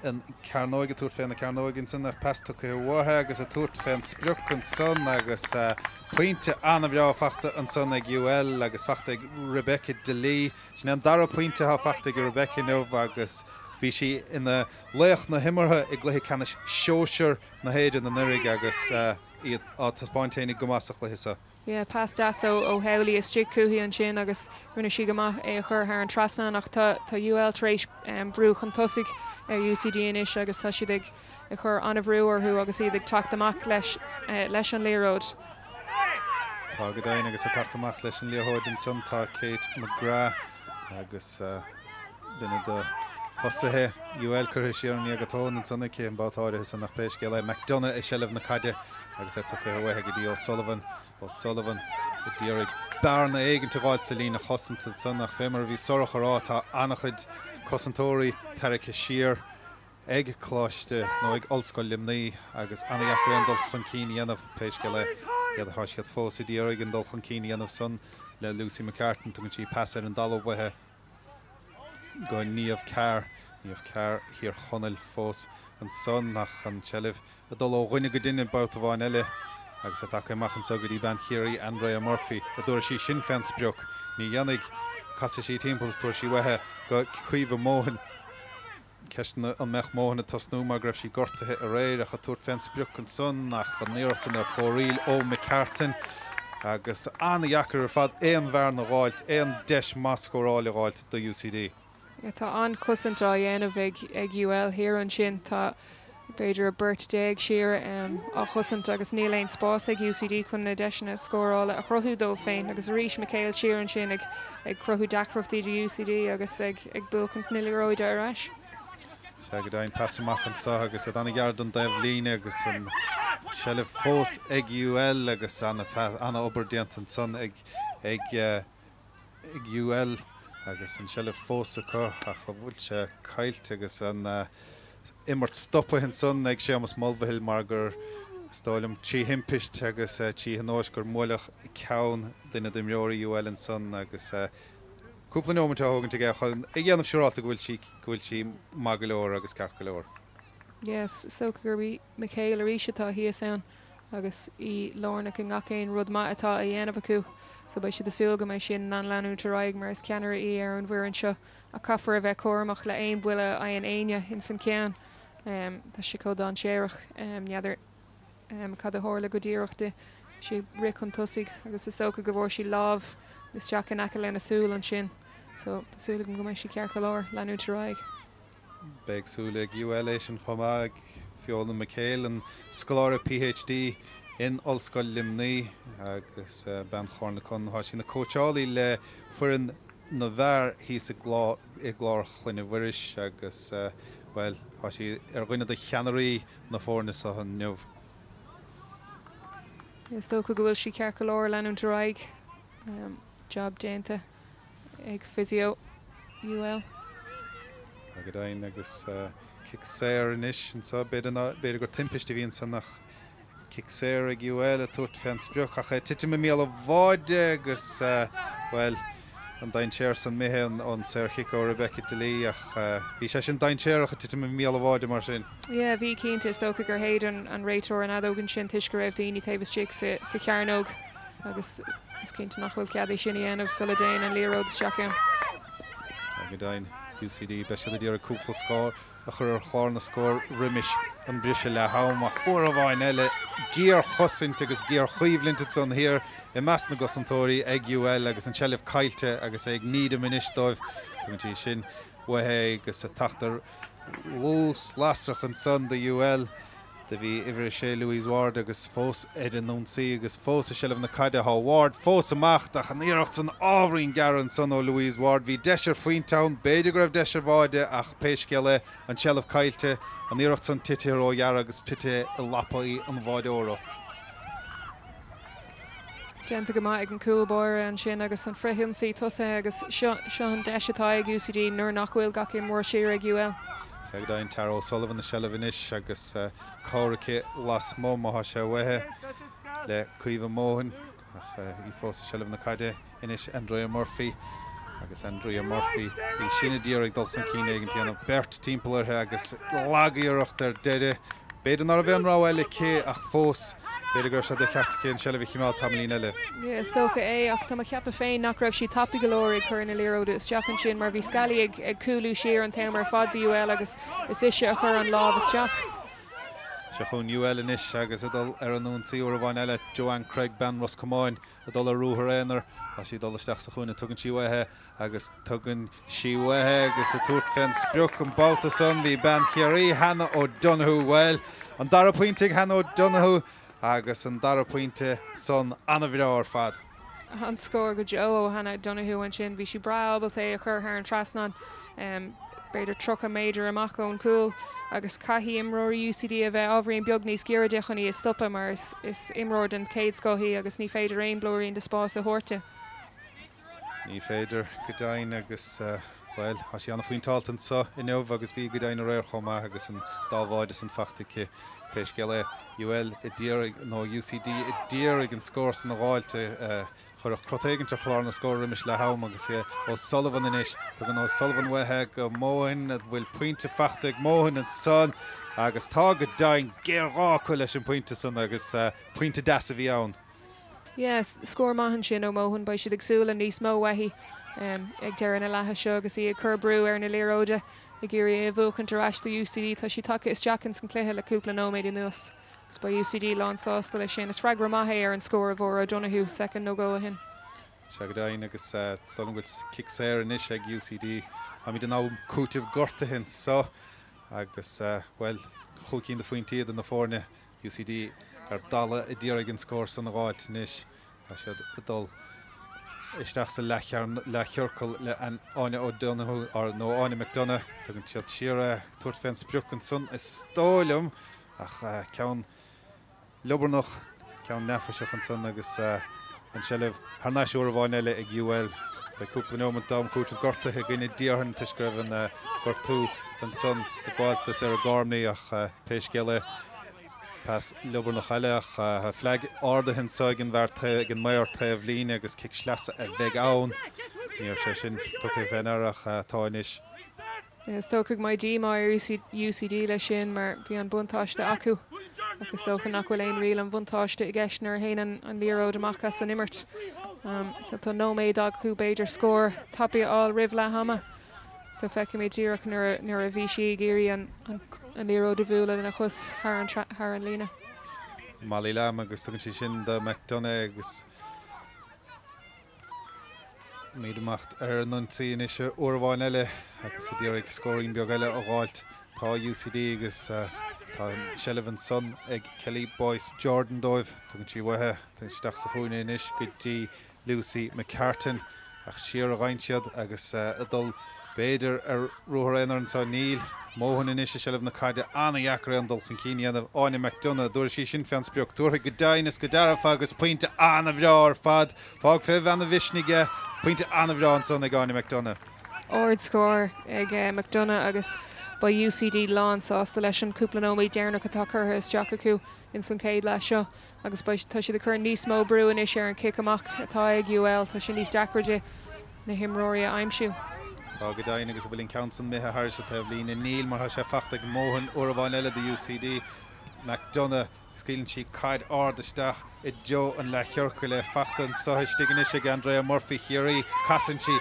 an cearnóige túirt féin na cearnóigin san na pesta go bhthe agus a túirt féin spriuch an son agus pointe anna bhrá fachta an son ag UL agus fachtaigh Rebecca Delí sin an dara pointe ha fachtaigh Rebecca Nova agus bhí si ina léoch na himmartha ag gluthe canis seoisiir na héidir na nurig agus iad á taspáintéine gomasach le hisa. Yeah, pas das ó heilí is stric cuaí an sin agus rinne si goach é chur ar an trasna nach tá UL trééis brúch an tosigh ar UCD inis agus tá siad ag chur anna bhrúarthú agus iad ag tacht amach leis an léród. Tá go dain agus a tacht amach leis an léród in son tá Kate McGrath agus duine de hosathe UL chur siarní agatón an sanna cé an bátáir san nach péis le McDonagh is sellh na caide agus é tucha bhthe go dtí O'Sullivan go ddírig bearna éigen tuáil sa lína chosanta san nach fémar bhí sorach ará tá annachchuid cosantóirí tarice siar ag chláiste nó ag olscoil limnaí agus annaíachar an dul chun cíine dhéanamh péis go le iad a thoisiad fós I ddírig an dul chun cíine dhéanamh san le Lucy McCartan tugann sí pasar an dalmhathe go níomh cear hir chonneil fós an son nach an sellh a dul ó ghuiine go duine bbáta bháin eile agus a take machchan so go dtí ban chéirí Andrea Murphy a dúir sí sin féin spreoch ní dhéannig casa sí timpplas túair sí bheitthe go chuomh móhan ceisna an mech móhanna tasnú mar greibh sí gortathe a réir a chu túirt féin spreoch an son nach an níirtain ar fóríl ó McCartan agus anna dhechar ar fad éon bhar na gáilt éon deis mascóráil gáilt do UCD. Tá an cosanta dhéanamh ag UL hir an sin tá beidir a burt déag siar á chosanta agus níléon spás ag UCD chun na deisina scórála a chrothú dó féin agus ríis Michael siar an sin ag chrothú dacrochtaí de UCD agus ag buchant niliróide arás. Se go dain passamach an sa agus a anna gardan daibh líine agus an sellh fós ag UL agus anna oberdiant an son ag UL agus an sellh fós acu a chu bhfuil se caiilte agus an immart stoppa hin son ag sémas Mulvihill mar gur stáilm tí himpiist agus tí hanóis gur muileach ceann duine de mreorí UL an son agus cúpla nómanta hágann te chuin ag dhéanamh siúráta bhfuil sí mag go leor agus ceart go leor. Yes, so gurbí Michael aríisitá híos ann agus í lorna go ngacéin rud ma atá a dhéanamh acu. So bei si de súga mé sin an leanú raig mar is ceanar í ar an bhuiann seo a caafar a bheith choramach le aon buile a an aine in san cean. Tá si có an séireach neadidir cad a hála go ddíireachta si ric an tosigh agus is soca go bhór si lábh is teach an aice lena súil an sin. So tásúla go mé si cear go láir leanú raig. Beagsúla ag UL sin chomá ag fiolna Michael an scoláire PhD in Olscoil Limnaí agus ben chorna chun há sin na cóteálaí le fuair na bhar hís i glár chluine bhuiris agus well há si ar ghuiine de cheannarí na fórna sa an neamh. Is tócha go bhfuil si cear go láir leanú raig job déanta ag physio UL. Agad dain agus kick séir inis an sa beidir gur timpiste bhíon san nach kick séir ag UL a tuairt féin spreoch a tiite mé míal a bháide agus well an dain séir san mithe an séir chic ó Rebecca Delí ach bhí sé sin dain séireach a tiite mé míal a bháide mar sin. Yeah, bhí cínta is tócha gur héad an réitor an adógann sin tuis go raibh daoine taobh stric sa cearnóg agus is cínta nach bhfuil ceadaí sin dhéanamh soladéin an líród steacham. Agad dain UCD be se dtíar a cúpla scór a chur ar chláir na scór riimiis an brise le hámach uair a bháin eile díar chosaint agus díar chuomhlinte san hir I meas na gosantóirí ag UL agus an sellh caiilte agus ag níad a ministóibh tuintí sin wathe agus a tatar lús lasrach an son de UL de bhí ihre sé Louise Ward agus fós Aidan Nunsi agus fós a shelf na caide há Ward fós amach ach an íirecht san ábhrín garan son ó Louise Ward hí deisir faoin town beidir go raibh deisir bháide ach péisceile an shelf caiilte an íirecht san tite ó dhear agus tite i lapaí an bháide óró. Déanta go maith ag an coolbóir an sin agus an freihinsaí tusa agus seo an deisitá ag UCD nuair nach bhfuil gach mór siar ag UL. Dain Tara O'Sullivan na shelf inis agus cáracha las mó má se bhethe le cuomh móhan ach í fós a shelf na caide inis Andrea Murphy agus Andrea Murphy í sinna díoraigh dulchan cíine an tíanana bert timpplairthe agus lagaíocht ar deide beidir nar a bhean rá eile cé ach fós beidir gur se de cheartacén shelf chiimeáil tamlín eile. Stocha é ach tá ceappa féin nach raibh si tapí golóir chur na líróide is teachan sin mar bhí scalaí ag coolú siar an tamar fad UL agus is ise a chur an láb is teach. Se chun UL inis agus adul ar an Nunsi ó bhain eile Joanne Craig Ben Roscomáin adul a rúthar éanaar a si dul isteach sa chuúna tugann si bhaithe agus tugann si bhaithe agus a tuairt féin spreoch an báta son bhí Ben Chiarí Hannah O'Donoghue well an dara pointig Hannah O'Donoghue agus an dara pointe son anna bhíreáir fad. An scór go Joe Hannah O'Donoghue an sin bhí si braabal é a chur ar an trasnan beidir tro a méidir amach ón cool agus caihí imróí UCD a bheith ábhríon beag níos gcéirde chuní is stoppa mar is imród an céad scóthaí agus ní féidir aon blóirín de spás a thuirte. Ní féidir go dain agus well has sé anna faoin taltan sa inmh agus bhí go dain a réir chomá agus an dámháide san fachtacha péisceile UL i ddíraigh nó UCD i ddíraigh an scór san na gháilte chur crotéigeann chláir na scóir rimis le ham agus ó Sullivan inis tugann ó Sullivan bhaithe go móhain a bhfuil pointe fachta ag móhain an son agus tá go dain géarrá chu leis an pointe san agus pointe deas a bhí ann. Scór maihan sin ó móhan ba siad agsúla níos mó waithí ag dear na lethe seo agus í curbrú ar na líróide i ggéirí a bhuachan tar eiste UCD tá si take is Jackans san cléthe le cúpla nóméid in nuas. Gus ba UCD lánsásta lei sin is freigra maithe ar an scór a bhór O'Donoghue second nó go a hin. Se go dain agus son bhfuil kick séir inis ag UCD a mí den ná cútah gorta hin so agus well chucín de faoin tiad an na fórne UCD ar dala i ddíraigh an scór san na gháilt níos tá sé dul isteach sa lecheorcail le an Áine O'Donoghue ar nó Áine McDonagh tugann siad siar tuairt féin spreoch son is stóilm ach ceann lobarnach ceann nefaseach an son agus an shelf haar náisiúr bháin eile ag UL le cúpla nómant dám cútah gortathe gine díorthain tuiscreibh fortú an son a gháiltas ar a gármnaí ach péisceile pas lobarnach eile ach flag ardaithin saigin bhar gin maior taobh líne agus kick sleasa a bheith ann níor sé sin tucha bhenar ach táinis. Stocaigh mai dí mar UCD lei sin mar bhí an buntáiste acu agus tócha nach bhfuil éon riil an buntáiste i gceisnar héanaan an líróid amachchas san imirt. So tá nóméid acu beidir scór tapí á ribh le hama. So feice mé ddíireach nuair a bhí si géirí an líróid a bhúla na chus thar an lína. Malí lam agus tugann si sin de McDonagh agus míidirmacht ar an Nunsi inis uairháin eile agus a ddíraigh scóirín beag eile ó gháilt tá UCD agus tá shelf an son ag Kelly Boyce Jordan dóibh tugann si bhaithe tugann isteach sa chuúine inis go dtí Lucy McCartan ach siar a ghaintead agus adul beidir ar ruthar éanaar an San Níl móhan inis a shelf na caide anna dheacra an dulchan cíine Áine McDonagh dúir sí sin fean spreoch dúirtha go dainas go dearfa agus pointe anna bhreá ar fad fág feh anna bhisnige pointe anna bhreá an son ag Áine McDonagh. Ord scór ag McDonagh agus ba UCD lánsásta leis an cúpla nóméid dearnach atá curtha is Jack acu in san céad leis seo agus tá siad a chur níos mó brúin is ar an kick amach atá ag UL tá sin níos deacraide na himróí a aimsiú. Tá go dain agus bhfuil council mithe thir se taobh lína níl mar sé fachta go móhan uairháin eile de UCD McDonagh scílann si caiid ardaisteach i Joe an lecheorcail le fachtan sothaistegan is ag Andrea Murphy chiarí casan si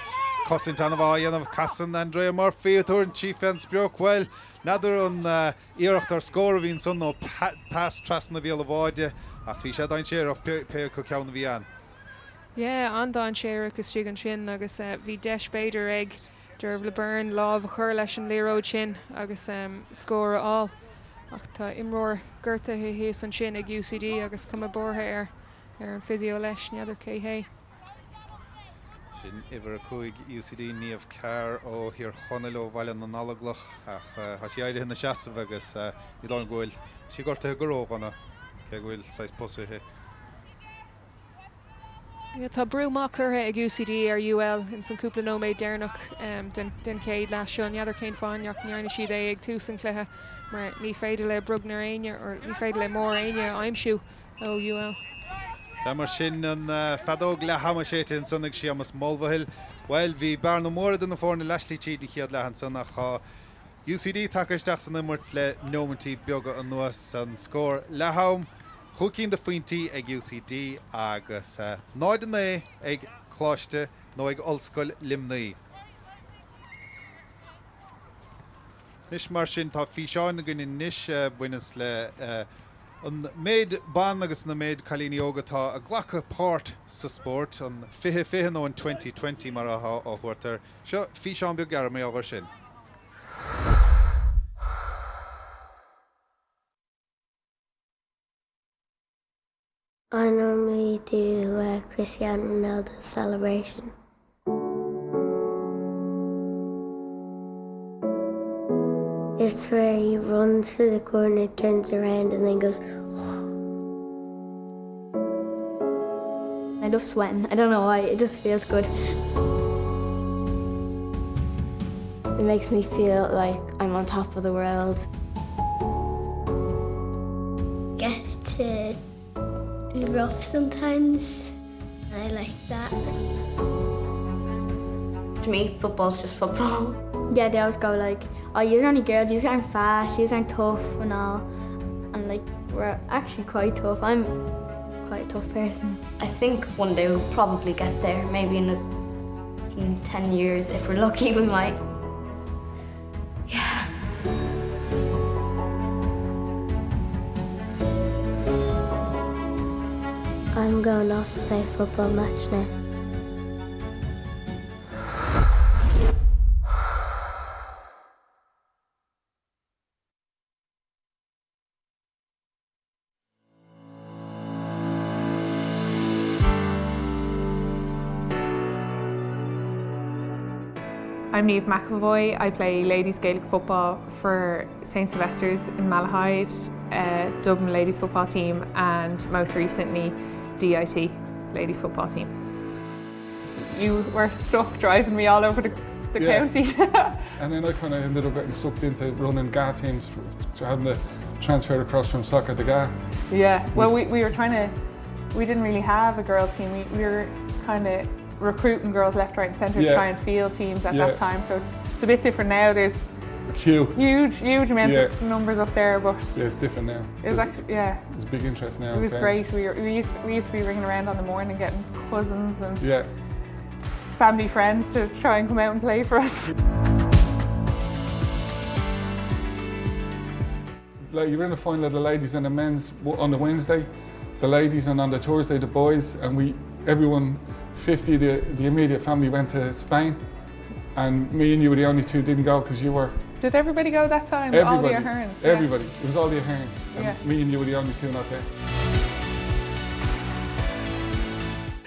cosint anna bháin casan Andrea Murphy a tuairt si fein spreoch well nadidir an iirecht ar scór a bhín son nó pas trasna bhíal a bháide ach bhí sé dain séar pe go ceanna bhí an. An dáin séar agus si an sin agus bhí deis beidir ag Derbh le burn láh a chur leis an líróid sin agus scór á ach tá imróir gurta hí san sin ag UCD agus cum bortha ar an physio leis neadidir cé. Sin iwwer a chuig UCD níomh cear ó hir chonneil ó bhaile an nalaglach ach has sé éidir na seaamh agus ní dá an ghfuil si gorta goróhanna ce bhfuil 6 posithe. Tá brúach chutha ag UCD ar UL in san cúpla nóméid déirnach den céad leis seo neadidir céin fáinneach nearna siad é ag túsan cluthe mar ní féidir le brugnar aine or ní féidir le mór aine aimsiú ó UL. Tá mar sin an fadóg le hamaséte in sunnig si amas Mulvihill. Well, bhí bear na mór den na fórna leislí tíad i chiad lehan sanna chá UCD takeisteach san immert le nómantí beaga an nuas san scór leham. Chúcín de faointí ag UCD agus náid an é ag chláiste nó ag olscoil limnaí. Nis mar sin tá fí seáin gin in níis buinas le an méid ban agus na méid chalíní ógatá a ghlacha páirt sa sport an fihe nó an 2020 mar atá á chuirtar. Seo fí seán beag gar mé ágar sin. I normally do a Cristiano Ronaldo celebration. It's where he runs to the corner, turns around and then goes, I love sweating. I don't know why, it just feels good. it makes me feel like I'm on top of the world. Get to be rough sometimes. I like that. To me, football's just football. Yeah, they always go like, oh, you're only girls, you aren't fast, you aren't tough and all. And like, we're actually quite tough. I'm quite a tough person. I think one day we'll probably get there. Maybe in 10 years, if we're lucky, we might. Yeah. I'm going off to play a football match now. I'm Niamh McAvoy. I play ladies Gaelic football for St Sylvester's in Malahide, Dublin ladies football team, and most recently DIT ladies football team. You were stuck driving me all over the county. And then I kind of ended up getting sucked into running GA teams, having to transfer across from soccer to GA. Yeah, well we didn't really have a girls team. We were kind of recruiting girls left, right and centre to try and field teams at that time, so it's a bit different now. There's huge amount of numbers up there, but yeah, it's different now. It's actually, there's big interest now. It was great. We used to be ringing around on the morning getting cousins and family friends to try and come out and play for us. Like, you're in the final of the ladies and the men's on the Wednesday, the ladies, and on the Thursday the boys, and everyone 50 the immediate family went to Spain, and me and you were the only two didn't go because you were. Did everybody go that time? Everybody, all the Ahern's? Everybody. It was all the Ahern's, and me and you were the only two not there.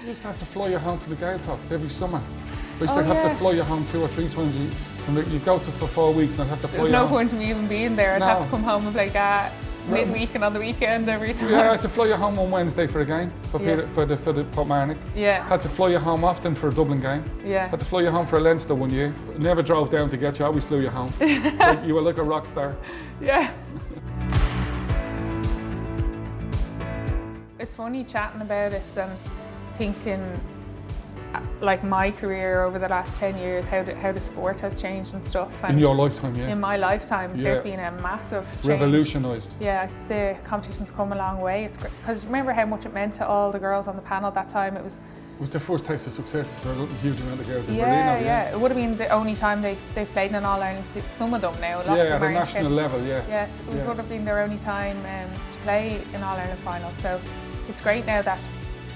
You used to have to fly you home for the Gaeltacht every summer. I used to have to fly you home 2 or 3 times. You go to for 4 weeks and I'd have to fly you home. There's no point in me even being there. I'd have to come home and play GA midweek and on the weekend every time. Yeah, I had to fly you home on Wednesday for a game for the Portmarnock. Yeah. Had to fly you home often for a Dublin game. Yeah. Had to fly you home for a Leinster one year. Never drove down to get you, I always flew you home. Like, you were like a rock star. Yeah. It's funny chatting about it and thinking like my career over the last 10 years, how the sport has changed and stuff. And in your lifetime, yeah. In my lifetime, there's been a massive change. Revolutionised. Yeah, the competition's come a long way. It's great. Because remember how much it meant to all the girls on the panel at that time? It was the first taste of success for a huge amount of girls in Berlin. Yeah. It would have been the only time they played in an All-Ireland. Some of them now. Lots of them at a national level, Yes, it would have been their only time to play in All-Ireland finals. So it's great now that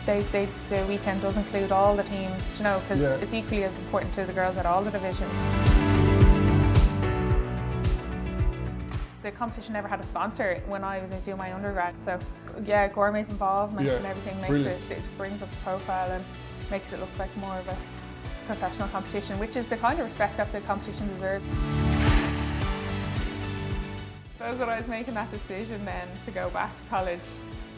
the weekend does include all the teams, you know, because it's equally as important to the girls at all the divisions. the competition never had a sponsor when I was doing my undergrad. So yeah, Gourmet's involvement and everything makes it brings up the profile and makes it look like more of a professional competition, which is the kind of respect that the competition deserves. So when I was making that decision then to go back to college,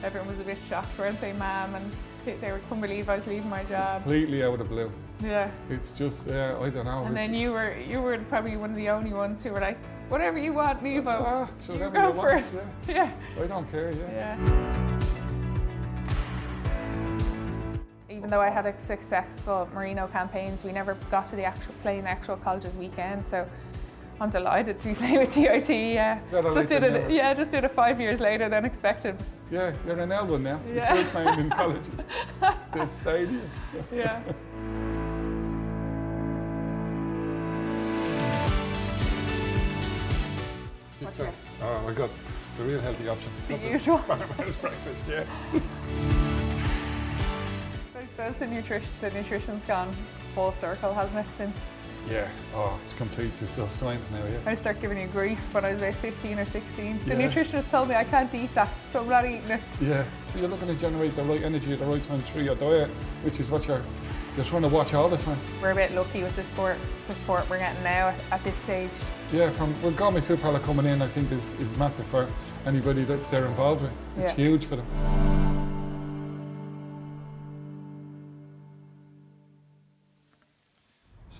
everyone was a bit shocked, weren't they, Ma'am? And they couldn't believe I was leaving my job. Completely out of the blue. Yeah. It's just, I don't know. And then you were probably one of the only ones who were like, whatever you want, Niamh, so you whatever go you for want, it. Yeah. I don't care, Yeah. Even though I had a successful Merino campaigns, we never got to playing the actual college's weekend. So I'm delighted to be playing with DIT. Yeah, just did it 5 years later than expected. Yeah, you're an L1 now. Yeah. You're still playing in colleges. The stadium. Yeah. What's that? Oh my God, the real healthy option. The usual. Farmer's breakfast, yeah. I suppose the nutrition's gone full circle, hasn't it, since? Yeah, it's complete. It's so science now, yeah. I started giving you grief when I was about 15 or 16. The nutritionist told me I can't eat that, so I'm not eating it. Yeah, so you're looking to generate the right energy at the right time through your diet, which is what you're trying to watch all the time. We're a bit lucky with the sport we're getting now at this stage. Yeah, with Gourmet Food Parlour coming in, I think is massive for anybody that they're involved with. It's huge for them.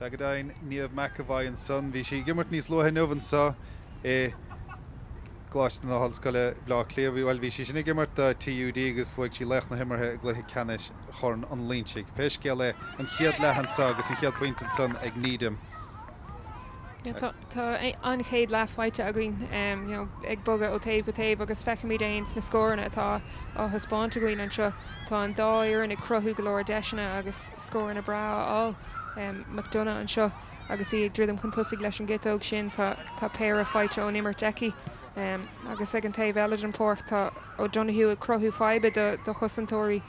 Shagadain, Niamh McAvoy and son, Vichy Gimmert Nis Lohan saw a Glosh na Holskale Block Clear, while Vichy Gimmert TUD is for actually left na himmer like Canish Horn on Lynchik, Peshkele, and Hiad Lahan Sagas, and Hiad Pointed son Agnidum. Tá an chéad le fáite a gin ag bogad ó taobh go taobh agus feiceann míad aon na scóranna atá á thuspáinte gin an seo tá an dá éireann ag cruthú go leor deisina agus scóranna bra á McDonagh an seo agus í ag ddridim chun tosaigh leis an gitóg sin tá péir a fáite ón Immert Deici agus ag an taobh eile an pórt tá ó Donoghue ag cruthú faibe do chusantóirí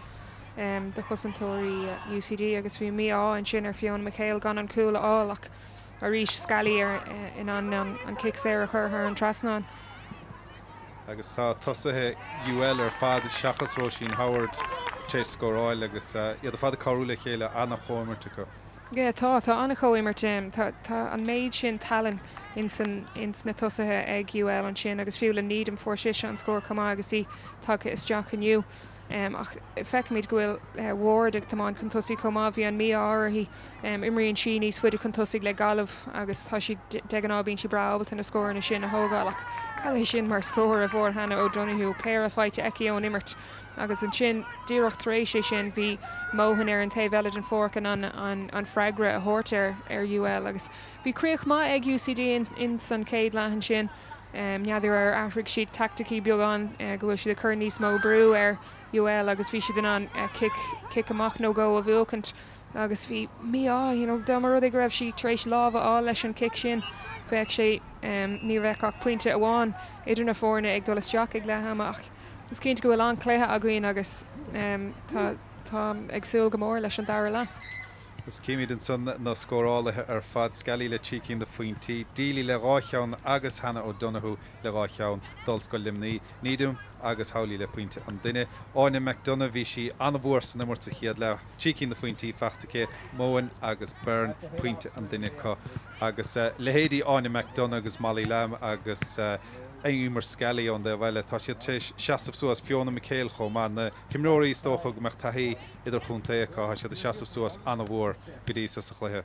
UCD agus bhí mí á an sin ar Fiona McHale gan an cúla á ach a rís scalaí in an kick sé a chur an trasnán. Agus tá tosathe UL ar fad seachas Roisin Howard Chase scóráil agus iad a fad a carúla chéile anna chóimirte go. Yeah, tá anna chóimirte tá an méid sin talan in sna tosathe ag UL an sin agus fiúla níd an fórsise an scór cumá agus í tá isteach aniu. Ach feic míid gohfuil Ward ag tamán chun tosaigh comá bhí an mí áirithe imríonn sin níos fuidir chun tosaigh le galamh agus tá si degan ábíonn si brabalta na scóir na sin a thógáil ach cad é sin mar scóir a bhór hena ó Donoghue péir a fáite eici ón Immert agus an sin díreacht rééis sé sin bhí móhan ar an taobh eile an fórcan an freigra a thuirt ar UL agus bhí críoch má ag UCD in san céad leathan sin neadidir ar aithric siad tacticí beag an go bhfuil siad a chur níos mó brú ar UL agus bhí siad an kick amach nó go a bhúcant agus bhí mí dá mar rud ag raibh si trééis lábha á leis an kick sin feic sé ní bheith ach pointe amháin idir na fórna ag dul isteach ag lehamach. Is cinnte go bhfuil an cléthe a gcuin agus tá agsúil go mór leis an dara le. Gus cíimiid an son na scórálathe ar fad scalaí le tícinn de faointí, dílí le rácheann agus Hannah ó Donoghue le rácheann dul go limnaí, nídum agus haulaí le pointe an duine. Áine McDonagh bhí si anna bhuair san immort sa chiad le tícinn de faointí feachtaché, Mohan agus Byrne pointe an duine có. Agus lehéadí Áine McDonagh agus Molly Lamb agus Eamar Scully on the bhile tá siad seaamh suas Fiona McHale chomá na cimróirí tócha go meach taí idir chuntaí cá siad seaamh suas anna bhór go dtí sa chluithe.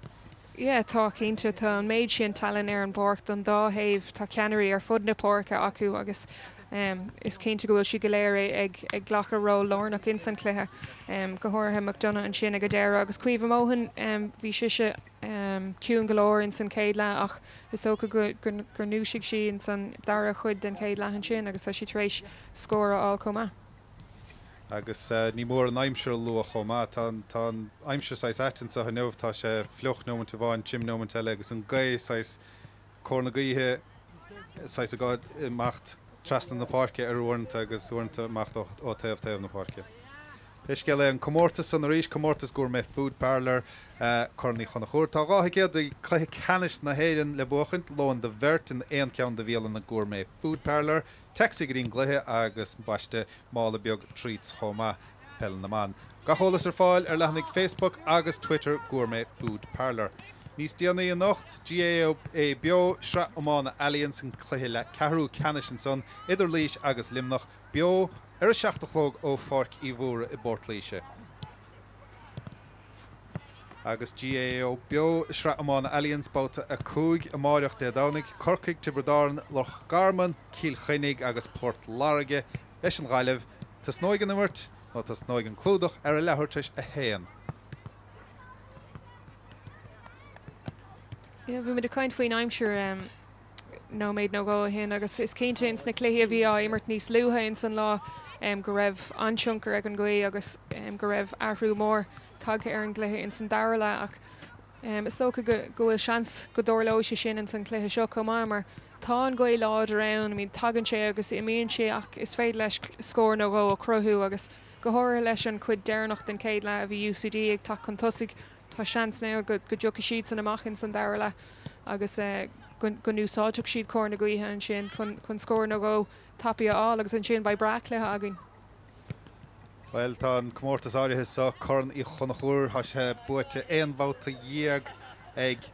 Yeah, tá cinnte tá an méid sin talan ar an bort an dáhéamh tá ceanirí ar fud na pórca acu agus is cinnte go bhfuil si go léir ag ghlachar ró lornach in san cluithe go háirthe McDonagh an sin a go déire agus cuomh móhan bhí siise ciún golóir in san céad le ach is tócha gur núsigh si in san dara chuid den céad lehan sin agus tá si trééis scóra á comá. Agus ní mór an aimseir lu chomá tá aimseir sais etain sa nuamh tá sé flucht nóman te bháin Jim nóman teile agus an gaid sais cór na gaithe sais a gáid macht trastan na parke ar uornta agus uornta macht ó taobh na parke. Isce le an Comórtas san ríis Comórtas Gourmet Food Parlour chuirnaí chuna chóir tá gáthaice de cluiche canis na héireann le buchant lón de bhirt in éon ceann de bhíal na Gourmet Food Parlour texa go dtíon gluthe agus baiste mála beag treats chomá pell na man. Gacholas fáil lehannig Facebook agus Twitter Gourmet Food Parlour. Níos díanaí an nocht GAO é bio sra ómána Alliance an cluiche le cehrú canis an son idir líis agus limnach bio ar a seachtalóg ó Fork í bhúra I bort líise. Agus GAO bio sra ómána Alliance báta a cúig a máireach de dánig Corcaig Tiberdáran Loch Garman Cíl Chainig agus Port Larige leis an ghaileh tas nóig an imirt nó tas nóig an clúdach ar a lethirtais a héan. Yeah, bhí mid a caint faoin aimsir nó méid nó go hin agus is céinte ins na cléthe bhí á immert níos luútha in san lá go raibh ansiúncar ag an gaí agus go raibh ahrú mór tagtha ar an cléthe in san dairla ach is tócha go bhfuil seans go dóirló sé sin in san cléthe seo comá mar tá an gaí láid arán, tagann sé agus imíonn sé ach is féad leis scór nó go a cruthú agus go háir leis an chuid déirnacht den céad le a bhí UCD ag tá chun tosaigh tá seans now go dúcha siad san amach in san dairla agus go núsáteach siad cór na gaíthe an sin chun scór nó go tapí á agus an sin ba brac le agin. Well tá an Comórtas áirithe sa chun í chuna chóir tha sé buaite éon bhóta dhéag ag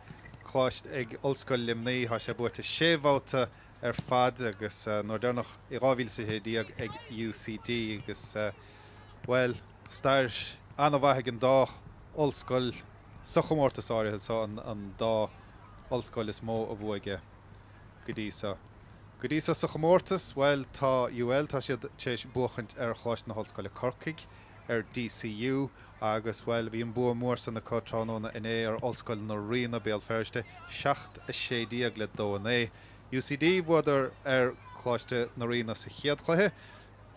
chláist ag ollscoil limnaí tha sé buaite sé bhóta ar fad agus nó dénach I rábhíl sa díag ag UCD agus well stair anna bhaithe an dá ollscoil sa Comórtas áirithe sa an dá ollscoil is mó a bhuaige godísa. Godísa sa Comórtas, well tá UL tá siad tééis buchant ar chláist na Hallscoile Corcaig ar DCU agus well bhí an bua mór san na Cotránóna in é ar ollscoil na Riana béal ferste 7 díag le dó in é. UCD bhuaidir ar chláiste na Riana sa chiad chluithe,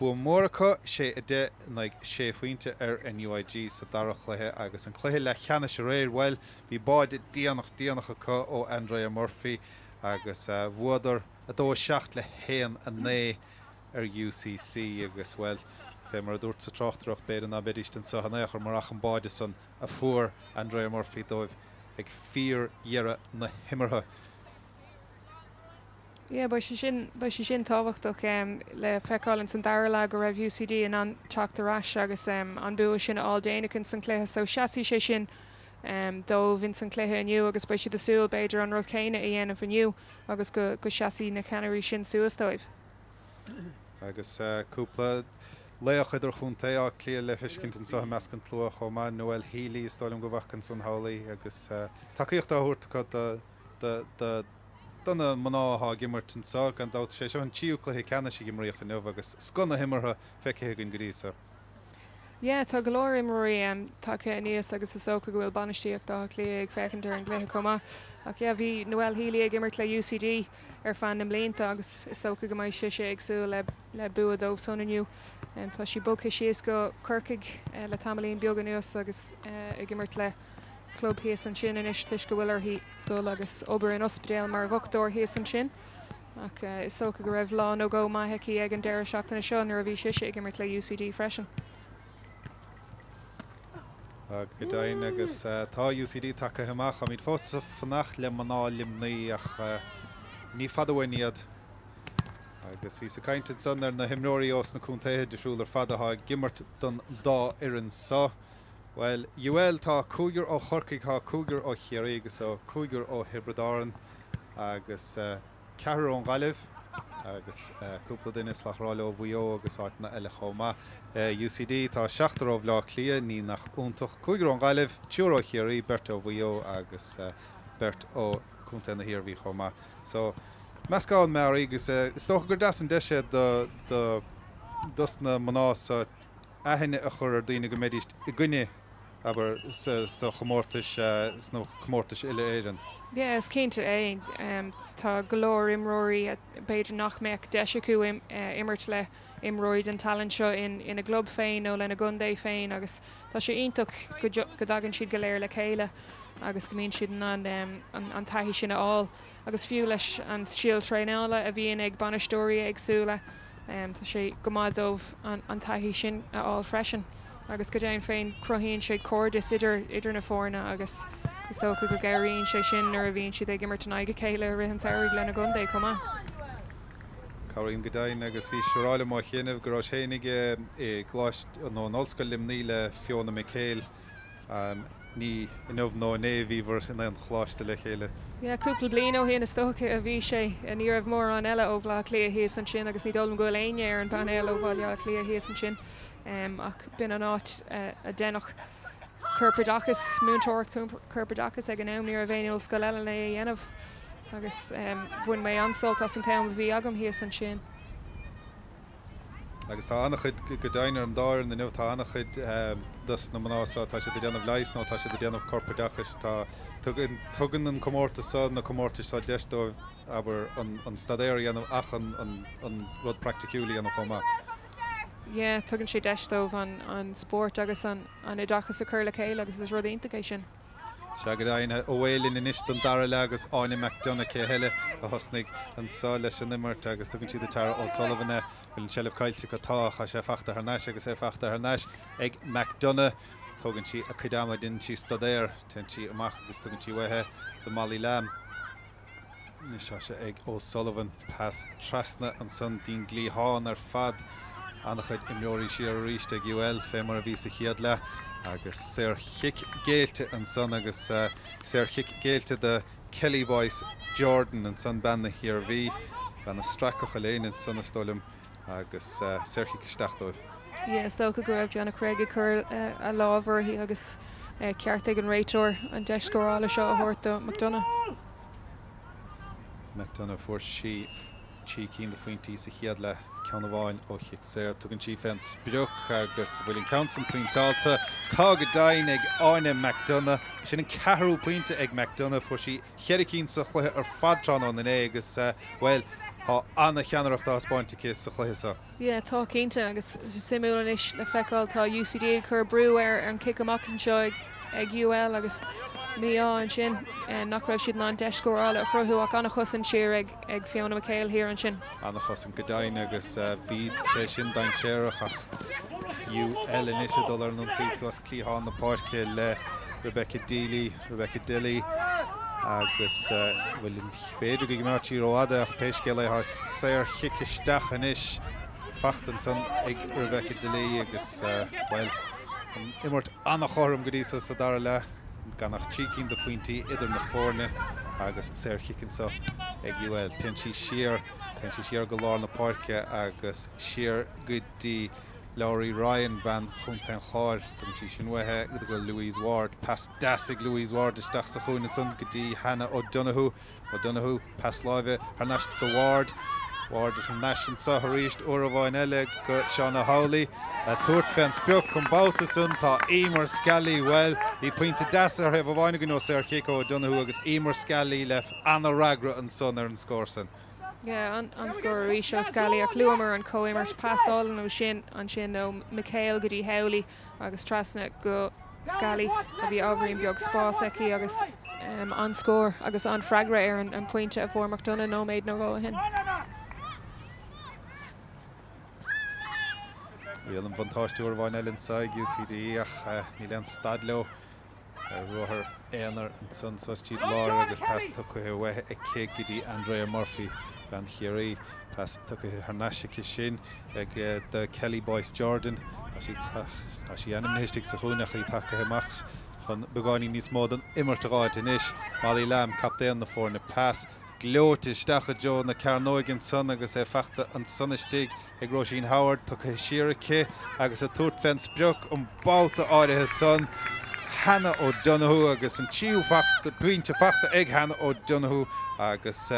bua mórcha sé de naag sé faointe ar NUIG sa dara chluithe agus an chluithe le cheanna sé réir well bhí báid díanach acu ó Andrea Murphy agus bhuaidir a dó 7 le héan a né ar UCC agus well fé mar a dúirt sa trochtarach beidir na bedisten sa hanéach ar marach an báide san a fuair Andrea Murphy dóibh ag 4 dhearra na himmartha. Yeah, ba sé sin táhachtach le feicáilinn san dairla go raibh UCD in an teachtarrás agus an bua sin á déanacinn san cléthe so seaí sé sin dó vin san cléthe aniu agus ba siad asúil beidir an rud céine a dhéanamh aniu agus go seaí na ceanirí sin suastóibh. Agus cúpla léoch idir chunta á clí le fiscint an sa meascan tlua chomá Noel Healy stáilm go bhachcan san hálaí agus takeíocht áhuirt go donna manátha gimmart an sa an dát sé seo an tíú chluché cena sí gimríoch an nuh agus scona himmartha feice an grísa. Yeah, tá golóir imóí take níos agus is soca gohfuil banistíocht dá clé ag fecintar an gléthe comá. Ach bhí Noel Healy ag immert le UCD ar fan na mléanta agus is soca go maiid sé agsú le bua dómh son aniu. Tá sí bogcha síos go Corcaig le tamlíon beag nuas agus ag immert le club híos an sin inis tuis go bhfuil ar hí dul agus obair an ospidéal mar bhachtúir híos an sin. Ach is soca go raibh lá nó go maitheicí ag an deire seachtainna seo nuair a bhí sé ag immert le UCD freisin. Godain agus tá UCD take amach a míid fósa fannach le maná limnaí ach ní fadahhaíad agus hí sa caiinte san ar na himróí os na cúntaithe defriúil ar fadatha gimmart don dá ian sa. Well, UL tá cúigur ó Chorcaig tá cúigur ó Chiarí agus ó cúigur ó Hebridáran agus ceathair ón ghaileh agus cúpla duine leithráile ó bhuió agus áitna eile chomá. UCD tá 7 ó bhlá clia ní nach úntach cúigur ón ghaileh tíúr ó Chiarí bert ó bhuió agus bert ó cúnta na hirbhí chomá. So meascáin mar agus is tócha gur deas an deise dus na maná sa aithne a chur ar daoine go méidist I gcuine aber sa Comórtas sna Comórtas ile éireann. Yeah, is céinte é tá golóir imróí beidir nach meach deise acu immert le imróid an talent seo in a glob féin nó lena gundé féin agus tá sé ionach go dagann siad go léir le chéile agus go mín siad an taithí sin á agus fiú leis an síl tréála a bhíon ag banistóí agsúla tá sé go mádómh an taithí sin á freisin agus go déin féin crohíonn sé cordis idir na fórna agus is tó go gaiiríonn sé sin ar a bhíonn siad ag gimmart an aige céile rihan teirí lena gundé comá. Caroín Godain agus bhí seráile má chéanamh go raibh sénig gláist nó an ollscoil limní le Fiona McHale ní inmh nó néhíhar in an chláiste le chéile. Ja, cúpla blian ó híana stocha a bhí sé a ní raibh mór an eile ó bhlá clé híos an sin agus ní dul go léine ar an ban eile ó bháil clé híos an sin ach bin an áit a denach Curperdachas, múntóir Curperdachas ag an éimní a bhéine scoil eile le dhéanamh agus bhain mé ansalt as an tam bhí agam híos an sin. Agus tá annach chud Godain ar an dáir na nuh tá annach chud dus na mnásá tá sé déanamh leis nó tá sé déanamh Curperdachas tá tugann an comórta san na comórta tá deistóibh aber an stadéir dhéanamh ach an rud practicúlaí anna chomá. Yeah, tugann sé deistóibh an sport agus an idachas a chur le céile agus is rud integéis sin. Se go daine óhélinn in isist an dara le agus áine McDonagh cé heile a thosnig an sá leis an immert agus tugann siad tar ó Sullivanne bhfuil an sellh caiilte go tá a sé fachta ar neis agus é fachta ar neis ag McDonagh tugann si a chudáma din si stadéir ten si amach agus tugann si wethe do Molly Lamb. Ní se sé ag ó Sullivan pas trasna an son dín glí háin ar fad annach chud imreoirí si ar ríiste GUL fé mar a bhí sa chiad le agus séir chic géalte an son agus séir chic géalte de Kelly Boys Jordan an son banna hir bhí banna stracoch a léin an son stolim agus séir chic isteachtóibh. Yeah, sto go raibh Joanna Craig a chur a lábhar hí agus ceartaigh an réiteoir an deiscórála seo a thuirta McDonagh. McDonagh fuair si cín de faointí sa chiad le ceanna bháin ó chiic séir tugann si fan spruch agus bhfuiln council pointáilta tá Godain ag áine McDonagh sin an ceathrú pointe ag McDonagh fuair si chead cín sa chluthe ar fadrán an é agus well tá anna cheannareacht á spáinte cé sa chluthe sa. Yeah, tá cínta agus simú an is le feicáil tá UCD chur brú ar an kick amach an seo ag UL agus mí an sin nach raibh siad ná deiscórála a chruthú ach anna chus an siar ag Fiona McHale hir an sin. Anna chus an Godain agus bhí sé sin dain séireach ach UL in isise dul ar an síos was clíán na páirce le Rebecca Dilly agus bhfuil féidir go gimátí róada ach péisce le th séir chiicisteach an is fachtan san ag Rebecca Dilly agus well immort anna chóm go dtí sa dara le ganach tícinn de faointí idir na fórne agus séir chiicinn sa ag UL ten si siar go lár na páirce agus siar gotí Laurie Ryan ban chuntain cháir dum tí sin wethe go go Louise Ward pas dasig Louise Ward isteach sa chuúna san gotí Hannah O'Donoghue pas láimhe ar nas do Ward is an nation sa haríist uair a bháin eile go Seánna Howley tuairt fan spruch chun báta san tá Emer Scally well í pointe deasa ar hebh bháinna go nó séir Chico O'Donoghue agus Emer Scally le anna ragra an son ar an scór san. Yeah, an scóir a ríseo Scally a clúmar an co-immert pasáil nó sin an sin nó McHale go dtí Howley agus trasna go Scally a bhí ábhríon beag spásaí agus an scór agus an fragra ar an pointe a bhór McDonagh nó méid nó go hin. Bhíal an bantáistúir bháin eile sa UCD ach ní leon stadlo ruthir éanaar an son suastíad láir agus pas tucuthe wethe ag cé go dtí Andrea Murphy gan chiaí pas tucuthe ar neisice sin ag de Kelly Boys Jordan a sí animnéistigh sa chuúnach í takeithe machs chun beáinní níos mód an immertáid inis Molly Lamb captéan na fórna pas glótis dacha Jo na Carnoigan son agus é fachta an sonnestig ag Roisin Howard tucuthe siaraice agus a tuairt fan spruch an báta áirithe son Hannah O'Donoghue agus an tíú fachta puinte fachta ag Hannah O'Donoghue agus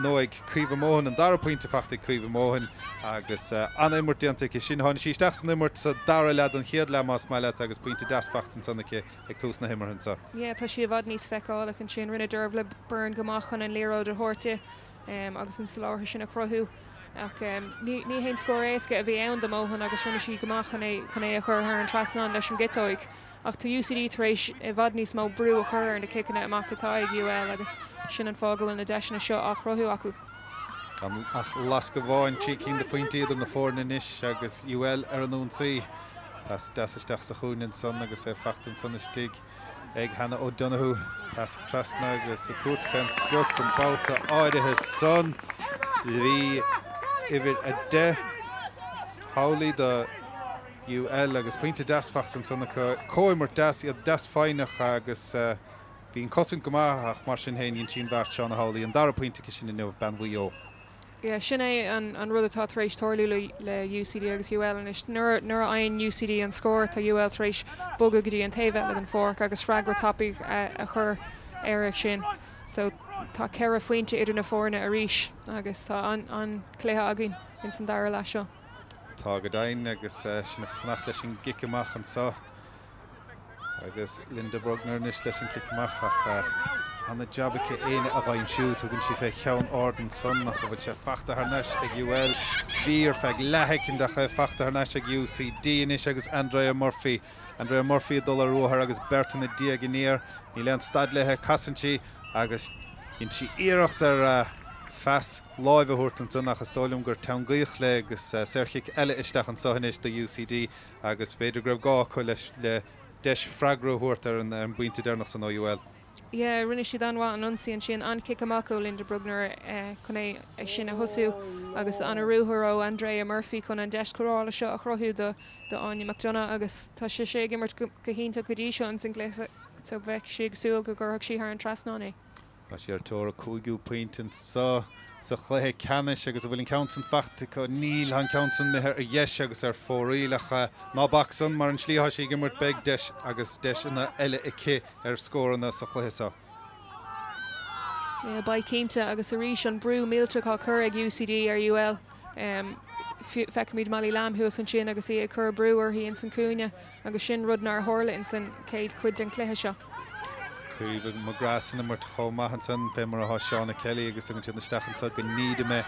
nó ag Cuomh Móhan an dara puinte fachta Cuomh Móhan agus anna immortanta sin háin sí isteach san immort sa dara lead an chiad le más meile agus puinte deasfachtan sanna ag tús na himmarthan sa. Yeah, tá si bhd níos feicáach an sin rinne derbh le burn gomachchan an léró de horte agus an saláthir sin a chruthú ach ní hén scóir éasca a bhí ann do móhan agus rinne si gomachchan é a chur an trasná leis an gitóig ach tá UCD taréis i bhd níos mó brú a chur an na cicanna amachtatá ag UL agus sin an fágahfuil na deisna seo ach chruthú acu. Ach las go bháin tí cinn de faointí idir na fórna inis agus UL ar an únsaí pas deasisteach sa chuúin son agus é fachtan son istíigh ag Hannah O'Donoghue pas trasna agus a tuairt fens beag an báta áirithe son bhí ifir a de hálaí do UL agus pointe das fachtan son cóimar das iad das fáinach agus bhín cosan go maith mar sin haon sin bhart seán na hálaí an dar pointe sin in nuamh ben bhuió. Yeah, sin é an rud atá éis toirliú le UCD agus UL an is nuair aon UCD an scór tá UL éis boga go dtí an taobh le an fórc agus freagra tapig a chur éireach sin. So tá ceithre faointe idir na fórna a ríis agus tá an cléthe agin in san dara lei seo. Tá go dain agus sinna fnacht leis an gicamach an sa agus Linda Brogner nis leis an gicamach ach anna jobbacha éine a bhaim siú tugann si fé cheann ordan son nach bhfuil sé fachta ar neis ag UL bhí ar feadh leithicin de fachta ar neis ag UCD inis agus Andrea Murphy a dul ar ruthar agus Bertan a dia gníir ní leon stadlethe casantí agus in si iirecht ar fes láimh thuirtan son achas tóilm gur teangaoch le agus serchiic eile isteach an sohanis do UCD agus beidir greibh gá chu leis le deis freagrú thuirtar an buinte dénach san OUL. Yeah, rinne siad anhá an unsaí an sin an Kickamacó Linda Brugner chun é ag sin a thosú agus an rúthar ó Andrea Murphy chun an deiscorála seo a chrothú do Anya McDonough agus tá sé gimmart go hínta go dtí seo an sin gléise so bheith si agsúil go gurthach sí ar an trasnánaí. Tá sé ar tóra 5 pointin sa chluthe canis agus a bhfuiln counsan fachta go níl an counsan mithir ar dheis agus ar fórílacha nábachsan mar an slítha sí gimmart beag deis agus deis ina eile ici ar scóranna sa chluthe sa. Ba cínta agus a ríis an brú mílteá chur ag UCD ar UL feicimid Mally Lamb thuas an sin agus í a chur breúir hí in san cúine agus sin rudnar thorla in san céad chuid den cléthe seo. Cuíbh mar grasna mar chomahan san fé mar a Seánna Kelly agus tugann sin na stachan sa go nídime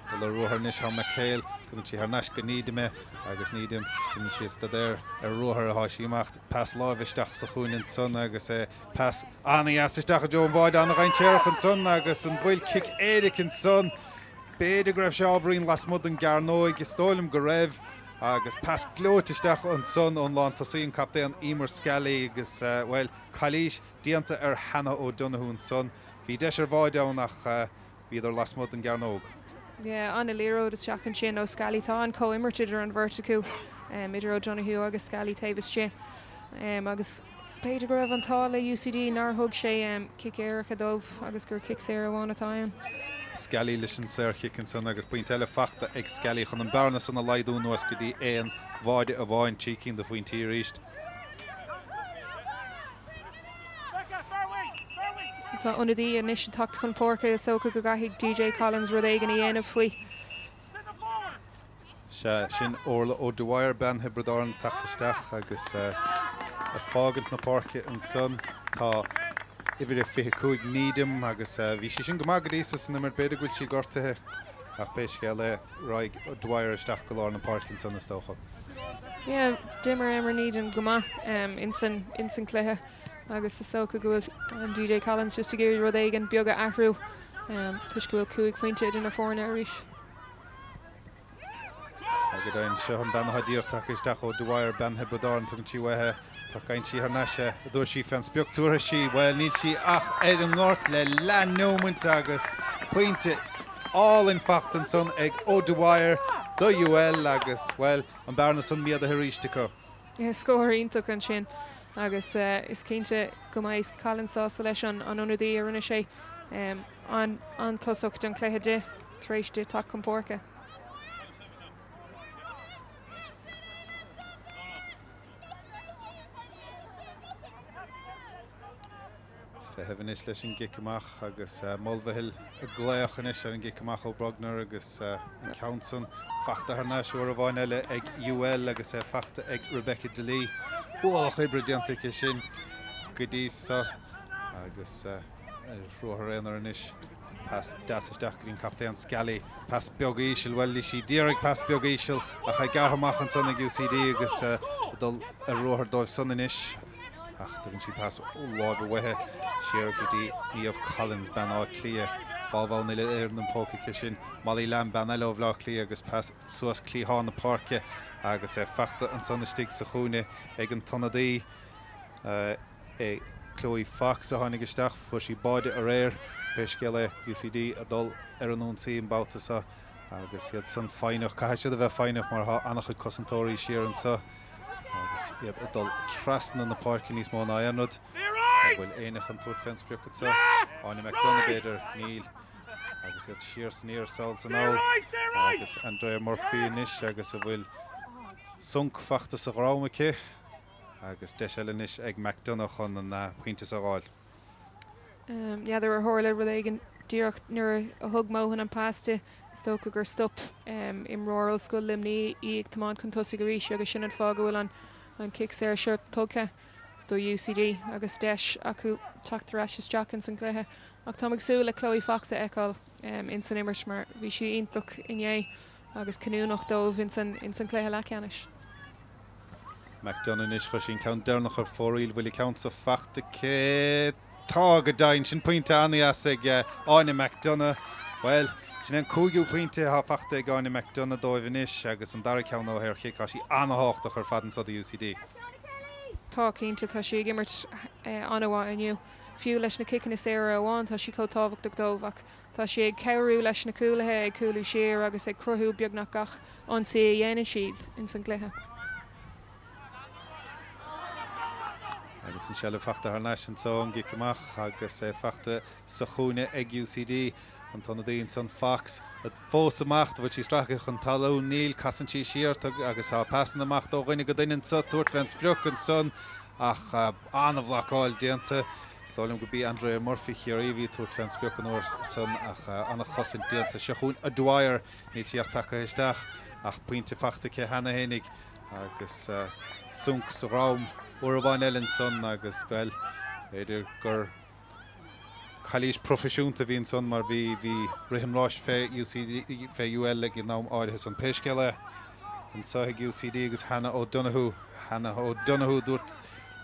do le ruthar níos ha Michael tugann si ar neis go nídime agus nídim tugann si stadéir ar ruthar a háisiímacht pas láimhisteach sa chuúin son agus pas anna isteach a Joe bháid anna gain teirech an son agus an bhfuil kick éidir an son béidir go raibh seábhrín las mud an garnóig is tóilm go raibh agus pas glóitisteach an son ón lán tasíon captéan Emer Skelly agus well chalís dianta ar Hannah O'Donoghue son bhí deis ar bháid nach bhíidir las mud an garnóg. Yeah, anna líród is seachan sin ó Skelly tá an co-immertidir an verticú idir O'Donoghue agus Skelly taobhas sé agus beidir go raibh an tá le UCD nar thug sé kick éireach a dómh agus gur kick sé ar bháin atáin. Skelly leis an séirchic an son agus buint eile fachta ag Skelly chun an bearna san na leidún nuas go dtí éon bháide a bháin tícinn do faoin tí ríist. Tá unadí a níos an tacht chun pórca so go gaithigh DJ Collins rud éigen í dhéanamh faoi. Sin orla ó Dwyer ben hebredáir an tachtasteach agus a fágant na pórca an son tá ifir a 25 nídum agus bhí sin go magadísa san na mar beidir gúil sí gortathe ach béisce le roiig Dwyer isteach go láir na pórcin san na stócha. Yeah, dimmer emer nídum go maith in san cléthe agus is socha go bhfuil an DJ Collins just a géir rud éigen beaga ahrú tuis go bhfuil 5 pointe in na fórna a ríis. Go dain seo an ben hadíochtach isteach ó Dwyer ben hebredáir an tugann si wethe tá gainn si ar neise a dúir si fan beagtúra si bhfuil níl si ach ar an gáirt le leanúmant agus pointe all in fachtan son ag ó Dwyer do UL agus bhfuil an bearna san miad a thuríiste go. Scóiríntaach an sin agus is cínte go maiid Collinsá leis an unadaí ar rinne sé an tosacht an cléthe de tréis de tá an pórca. Hehanis leis an gicamach agus Mulvihill a gléochan is ar an gicamach ó Brogner agus an Counson fachta ar náisiúr a bháin eile ag UL agus fachta ag Rebecca DeLee búlach ibridiantacha sin go dtí sa agus ruthar éonar inis pas deasisteach go dtíon captéan Skelly pas beag íseal bhfuil lí si díreach pas beag íseal a cha garthamach an son ag UCD agus dul a ruthar dóibh son inis ach tugann si pas láimh a bhaithe siar go dtí íomh Collins ben á clia gábháin ile ar an póca sin malí lean ben eile bhlá clí agus suas clíá na parke agus fechta an sonnastig sa chúne ag an tonadaí Chloe Fox a tháinig isteach fu sí báide a réir peisceile UCD a dul ar an únsaí an báta agus iad san fáineach cai siad a bheith fáineach mar annach chud cosantóirí siar an sa agus iad a dul trasna na parke níos mó na anrad bhfuil éanaach an tuair fenspriúcha sa Áine McDonagh beidir Níl agus iad siar san íar saoil san á agus Andrea Murphy inis agus a bhfuil sunk fachta sa grámaché agus deisilenis ag McDonagh chun an puinte a gháil. Yeah, there were horla where they can direct near a hug mohan and pasta stoke gur stop in rural school limni ag tamán chun tosig ríis agus sin an fágahfuil an kick sé seo tócha do UCD agus deis acu teachtarráis Jackins an cléthe ach tá agsú le Chloe Fox a eáil in san immert mar bhí si ionach inné agus canúnach dómh in san cléthe leceanis. McDonagh is chu sin count dearnach ar fóríil bhfuil count sa fachta cé tá go dain sin pointe anías ag Áine McDonagh well sin an cúgiú pointe há fachta ag Áine McDonagh dóibh inis agus an dar ceann ó chiá sí anhachtach ar fadan sa UCD. Tá cínte tá si gimmert anhá aniu fiú leis na kicin is éire amháin tá si cótáhachtach dómhach tá si ag ceirú leis na cúlathe ag cúlú siar agus ag cruthú beagnach gach an sé dhéanaan siad in san cléthe. Agus an seile fachta ar leis an son gicamach agus fachta sa chúne ag UCD an tonadaíon san Fox at fós amacht bhfuil sí stracha chun talú Níl casantí siart agus á pasan amacht ó ghaine go dainn sa tuairt fenspriúch an son ach anmhlaáil déanta Stálim go bí Andrea Murphy chiaríhí tuairt fenspriúch an uair son ach anna chosan déanta se chun a dwair ní tíocht take isteach ach puinte fachta ce hena hénig agus sunk sa rám uair bhain eile son agus bell beidir gur chalís profisiúnta bhíon son mar bhí rihimráis fé UCD fé UL ag gnám áirithe an peisceile an saigh UCD agus Hannah O'Donoghue dúirt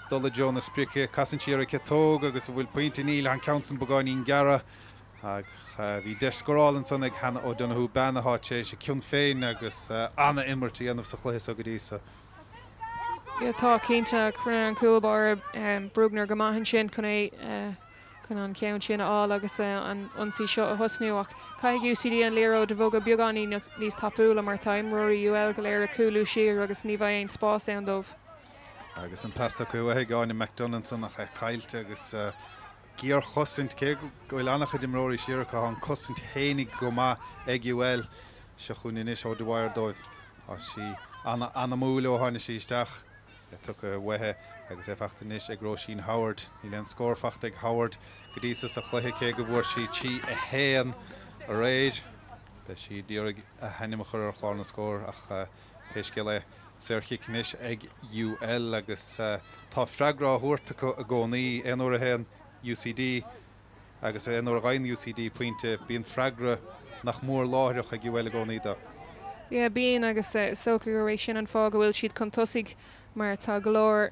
dul Jonas Sprice casantíar cetóg agus bhfuil pointe níl an council bogáinín gara ag bhí deiscorálan son ag Hannah O'Donoghue beannaá sé sé ciún féin agus anna immertí anmh sa chluis agad dísa. Tá cínta chun an coolbar brugnar go maithin sin chun an ceann sin á agus an ionsaí seo a thosnúach cai UCD an léró de bhóga beagáí níos tapúla mar taimróí UL go léir a coolú siar agus ní bheith éon spás an dómh. Agus an pasta chu bheitthe gáinna McDonagh san nach caiilte agus gíor chosint cé gohfuil annach dimróí siar chu an cosint hénig go má ag UL se chun inis ó dhhair dóibh á sí anna múla ó tháina sí isteach tu bhaithe agus fachtanis ag Roisin Howard ní len scór fachta ag Howard go dtí sa chluiche cé go bhfuair si tí a héan a réid de si díorg a henimachar ar chláir na scór ach peisceile Serchiicnis ag UL agus tá freigrá thuirta a gcónaí éonúair a héan UCD agus éonúair a ghain UCD puinte bíon freigra nach mór láthreach ag UL a gcónaí da. Yeah, bíon agus stocha go rééis sin an fág go bhfuil siad chun tosaigh mar tá golóir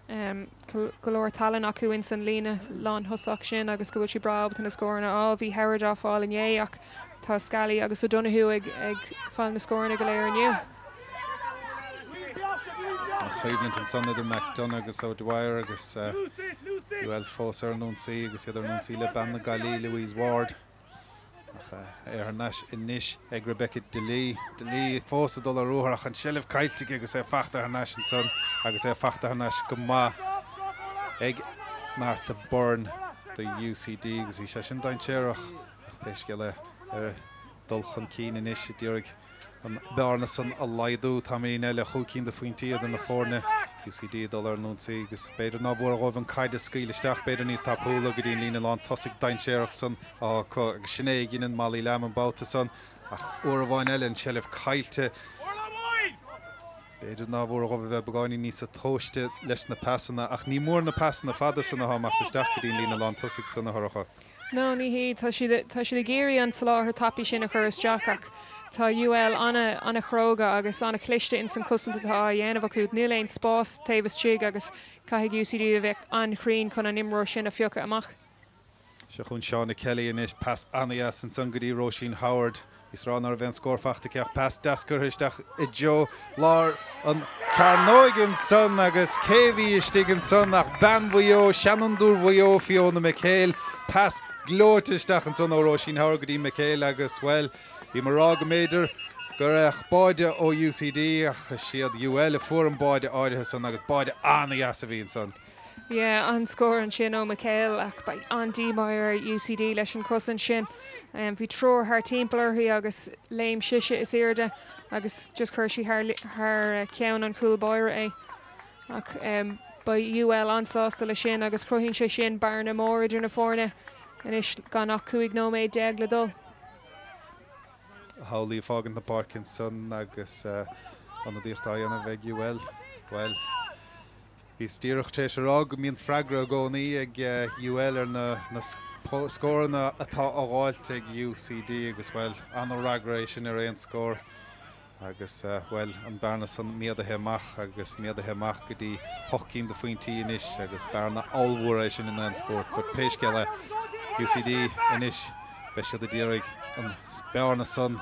talan acu in san lína lán thosaach sin agus go bhfuil si brab na scóirna á bhí Howard á fáil inné ach tá Scally agus O'Donoghue ag fáil na scóirna go léir aniu. Chuimhlant an son idir McDonagh agus O'Dwyer agus UL fós ar an únsaí agus idir an únsaí le ban na Galí Louise Ward ar nas inis ag Rebecca Delí fós a dul a ruach an seileh caiilte agus fachta ar nas an son agus fachta ar nas go má ag Martha Byrne do UCD agus í sé sin daintéireach peisceile ar dul chun cín inis díorg an bearna san a laidú tá míon eile chucín de faointí an na fórne UCD dul ar núnsaí agus beidir ná bhór roibh an caiide scíleisteach beidir níos tapúla go dtíon lína lán tosaigh daintéireach san agus sinné gin malí leam an báta san ach uair bháin eile an seileh caiilte beidir ná bhór roibh bheith beáinní níos a tóiste leis na passanna ach ní mór na passanna fada sanna háachtasteach go dtíon lína lán tosaigh sanna thracha. No ní hí tá si de géirí an sláthir tapí sin a chur is deachach. Tá UL anna chróga agus anna cliste in san cosanta tá dhéanamh acu níl éon spás taobhas tríd agus caiigh UCD a bheith anchrín chun an imró sin a fiocha amach. Se chun Seánna Kelly inis pass Anias an san goí Roisin Howard. Is rán ar bhein scórfachta ceach pass dascurthisteach I Joe Lár an Carnoigan son agus Céhí istigan son nach Banbhuio, Shannon Dúrhuio Fiona McHale. Pass glóirtisteach an son ó Roisin Howard go dtí McHale agus well. Bhí mar rá go méidir gur báide ó UCD ach siad UL a fuair an báide áirithe son agus báide Anias a bhíon son. Yeah, an score an sin ó McHale ach by an Demeyer UCD leis an cosan sin. Bhí tror haar timpplairthaí agus léim siise is éirde agus just chuir sí haar ceann an cool boire é. Ach ba UL ansásta le sin agus cruthín sé sin barna mór idir na fórne and is gan nach 5 deag le dul. Howlí fágan na Parkinson agus an dtíocht ana bheith UL. Well, hí stíireach tééis rá go míon freigra gcónaí ag UL ar na scóranna atá á gháilte ag UCD agus well an ragra sin ar éon scór agus well an bearna san miadathe amach agus miadathe amach go dtí hochcín de faointí inis agus bearna allmhór sin in an sport, but péisceile UCD inis be siad a díraigh an bearna san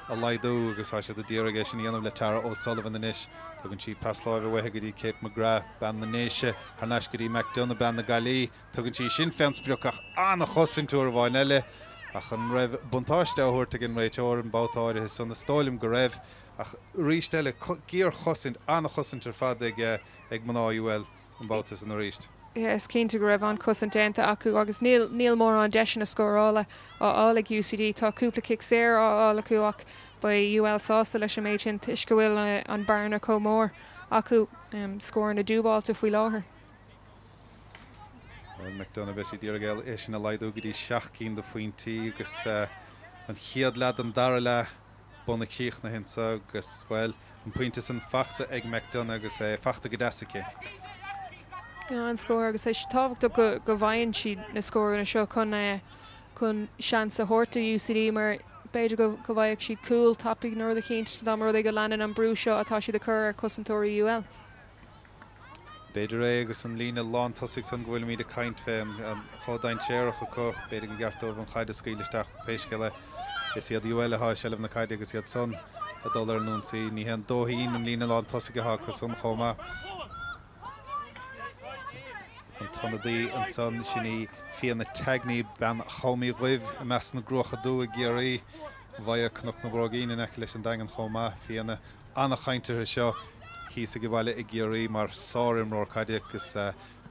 a laidú agus há siad a díraigh sin íanamh le Tara O'Sullivan inis. Tugann si pasláimh bhaithe go dtí Cape McGrath ban na Néise, Harnais go dtí McDonough ban na Galí, tugann si sin fensbreach ach anna chosin túr bháin eile ach an raibh buntáiste áhuiirte gin réiteir an bátáide san na stáilim go raibh ach ríist eile gíor chosin anna chosin tar fad ag maná UL an bátas an ríist. Yes, cínta go raibh an cosan déanta acu agus níl mór an deis na scórála ála UCD tá cúpla kick séir ála acu ach ba UL sásta leis an méid sin tuis go bhfuil an barna comór acu scóir na dúbáilta faoi láthair. McDonough bheith sé díreagal é sin na laidú go dtí 16 de faointí agus an chiad leat an dara le buna cíoch na hinsa agus well an puinte san fachta ag McDonough agus fachta go deasacha. An scóir agus é táhachtach go bhain siad na scóir na seo chun seans a horta UCD mar beidir go bhaigh siad cool tapig nóir a chéint dá mar go leanan an brú seo atá siad a chur ar cosantóirí UL. Beidir é agus an lína lán tosigh san bhfuil míad a caint féin an chodáin séireach acu beidir go gceartómh an chaide scíleisteach péisceile is iad UL athá seileh na caide agus iad son a dul ar núnsaí ní hen dóthaín an lína lán tosigh athá chu son chomá. An tonadaí an son sinní fian na teagnaí ben chomí roimh a meas na gruacha dú a géirí bhaia cnoc na brógín in eice leis an dagan chomá fianna anna chaintethe seo hí sa go bhile i géirí mar sáir imróir caide agus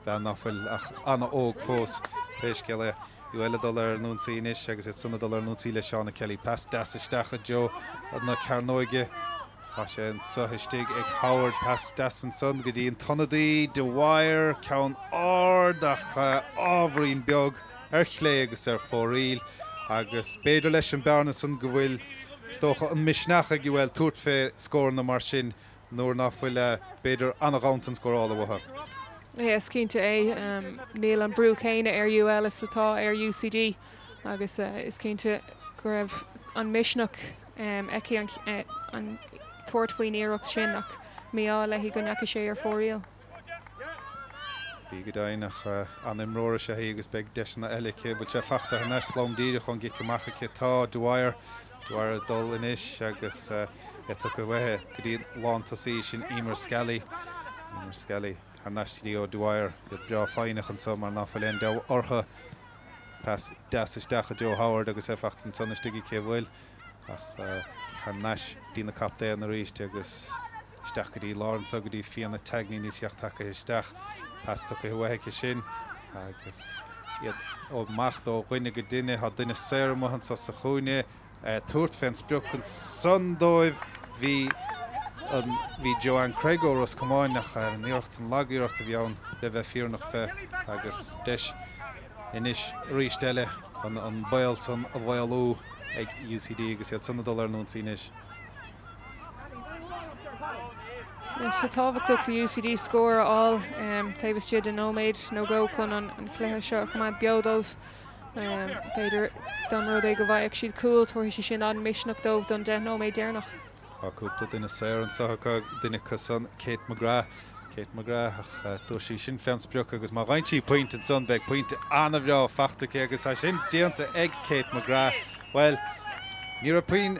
ben nachfuil ach anna óg fós péisceile UL dul ar núnsaí inis agus it sunna dul ar núnsaí le Seánna Kelly pass deasaisteach a Joe na Carnoige Tá sé an sothaisteigh ag Howard pass deas an son go dtí an tonadaí de Wire ceann ard ach ábhrín beag ar chlé agus ar fóríl agus beidir leis an bearna san go bhfuil stocha an misneach ag UL tuairt fé scór na mar sin nóair nach bhfuil beidir anna gáintan scórála bhatha. Yes, cínta é níl an brú céine ar UL is atá ar UCD agus is cínta go raibh an misneach eici an tuairt faoin iirecht sin ach míá le hí go neacha sé ar fóríal. Bhí go dainach an imróra sé agus beag deisna eileice, bud sé fachta ar neis lomdíide chun gic amachcha tá Dwyer dul inis agus tu go bheitthe go dtí lántasaí sin Emer Skelly ar neistí ó Dwyer go bra fáinach an som mar náfuil de ortha pass deasaisteach a Joe Howard agus fachta an sonnistigi cé bhfuil ach ar neis dína capté an ríiste agus isteach go dtí Lawrence go dtí fianna teagnaí ní teachtacha isteach pass tu go bheitthe sin agus ó macht ó ghuiine go duine há duine séir mohan sa chuúine tuairt féin spreoch an sondóibh hí Joanne Craig óras cumáin nach an íocht an lagíocht a bheann le bheith fíornach fé agus deis inis ríiste an bail san a bhhailú ag UCD agus iad sanna dul ar núnsaí inis. sé táhachtach do UCD scór all taobh siad an nóméid nó go chun an chléthe seo chumad beaddómh beidir damró é go bhaigh siad cool tuair sé sin an misneach dómh don de nóméid déarnach. Cúpla duine séir an sacha duine san Kate McGrath Kate McGrath dúir sí sin fensbreach agus má rointí pointe an son beag pointe anna bhrá fachtacha agus a sin déanta ag Kate McGrath. Well, ní a puin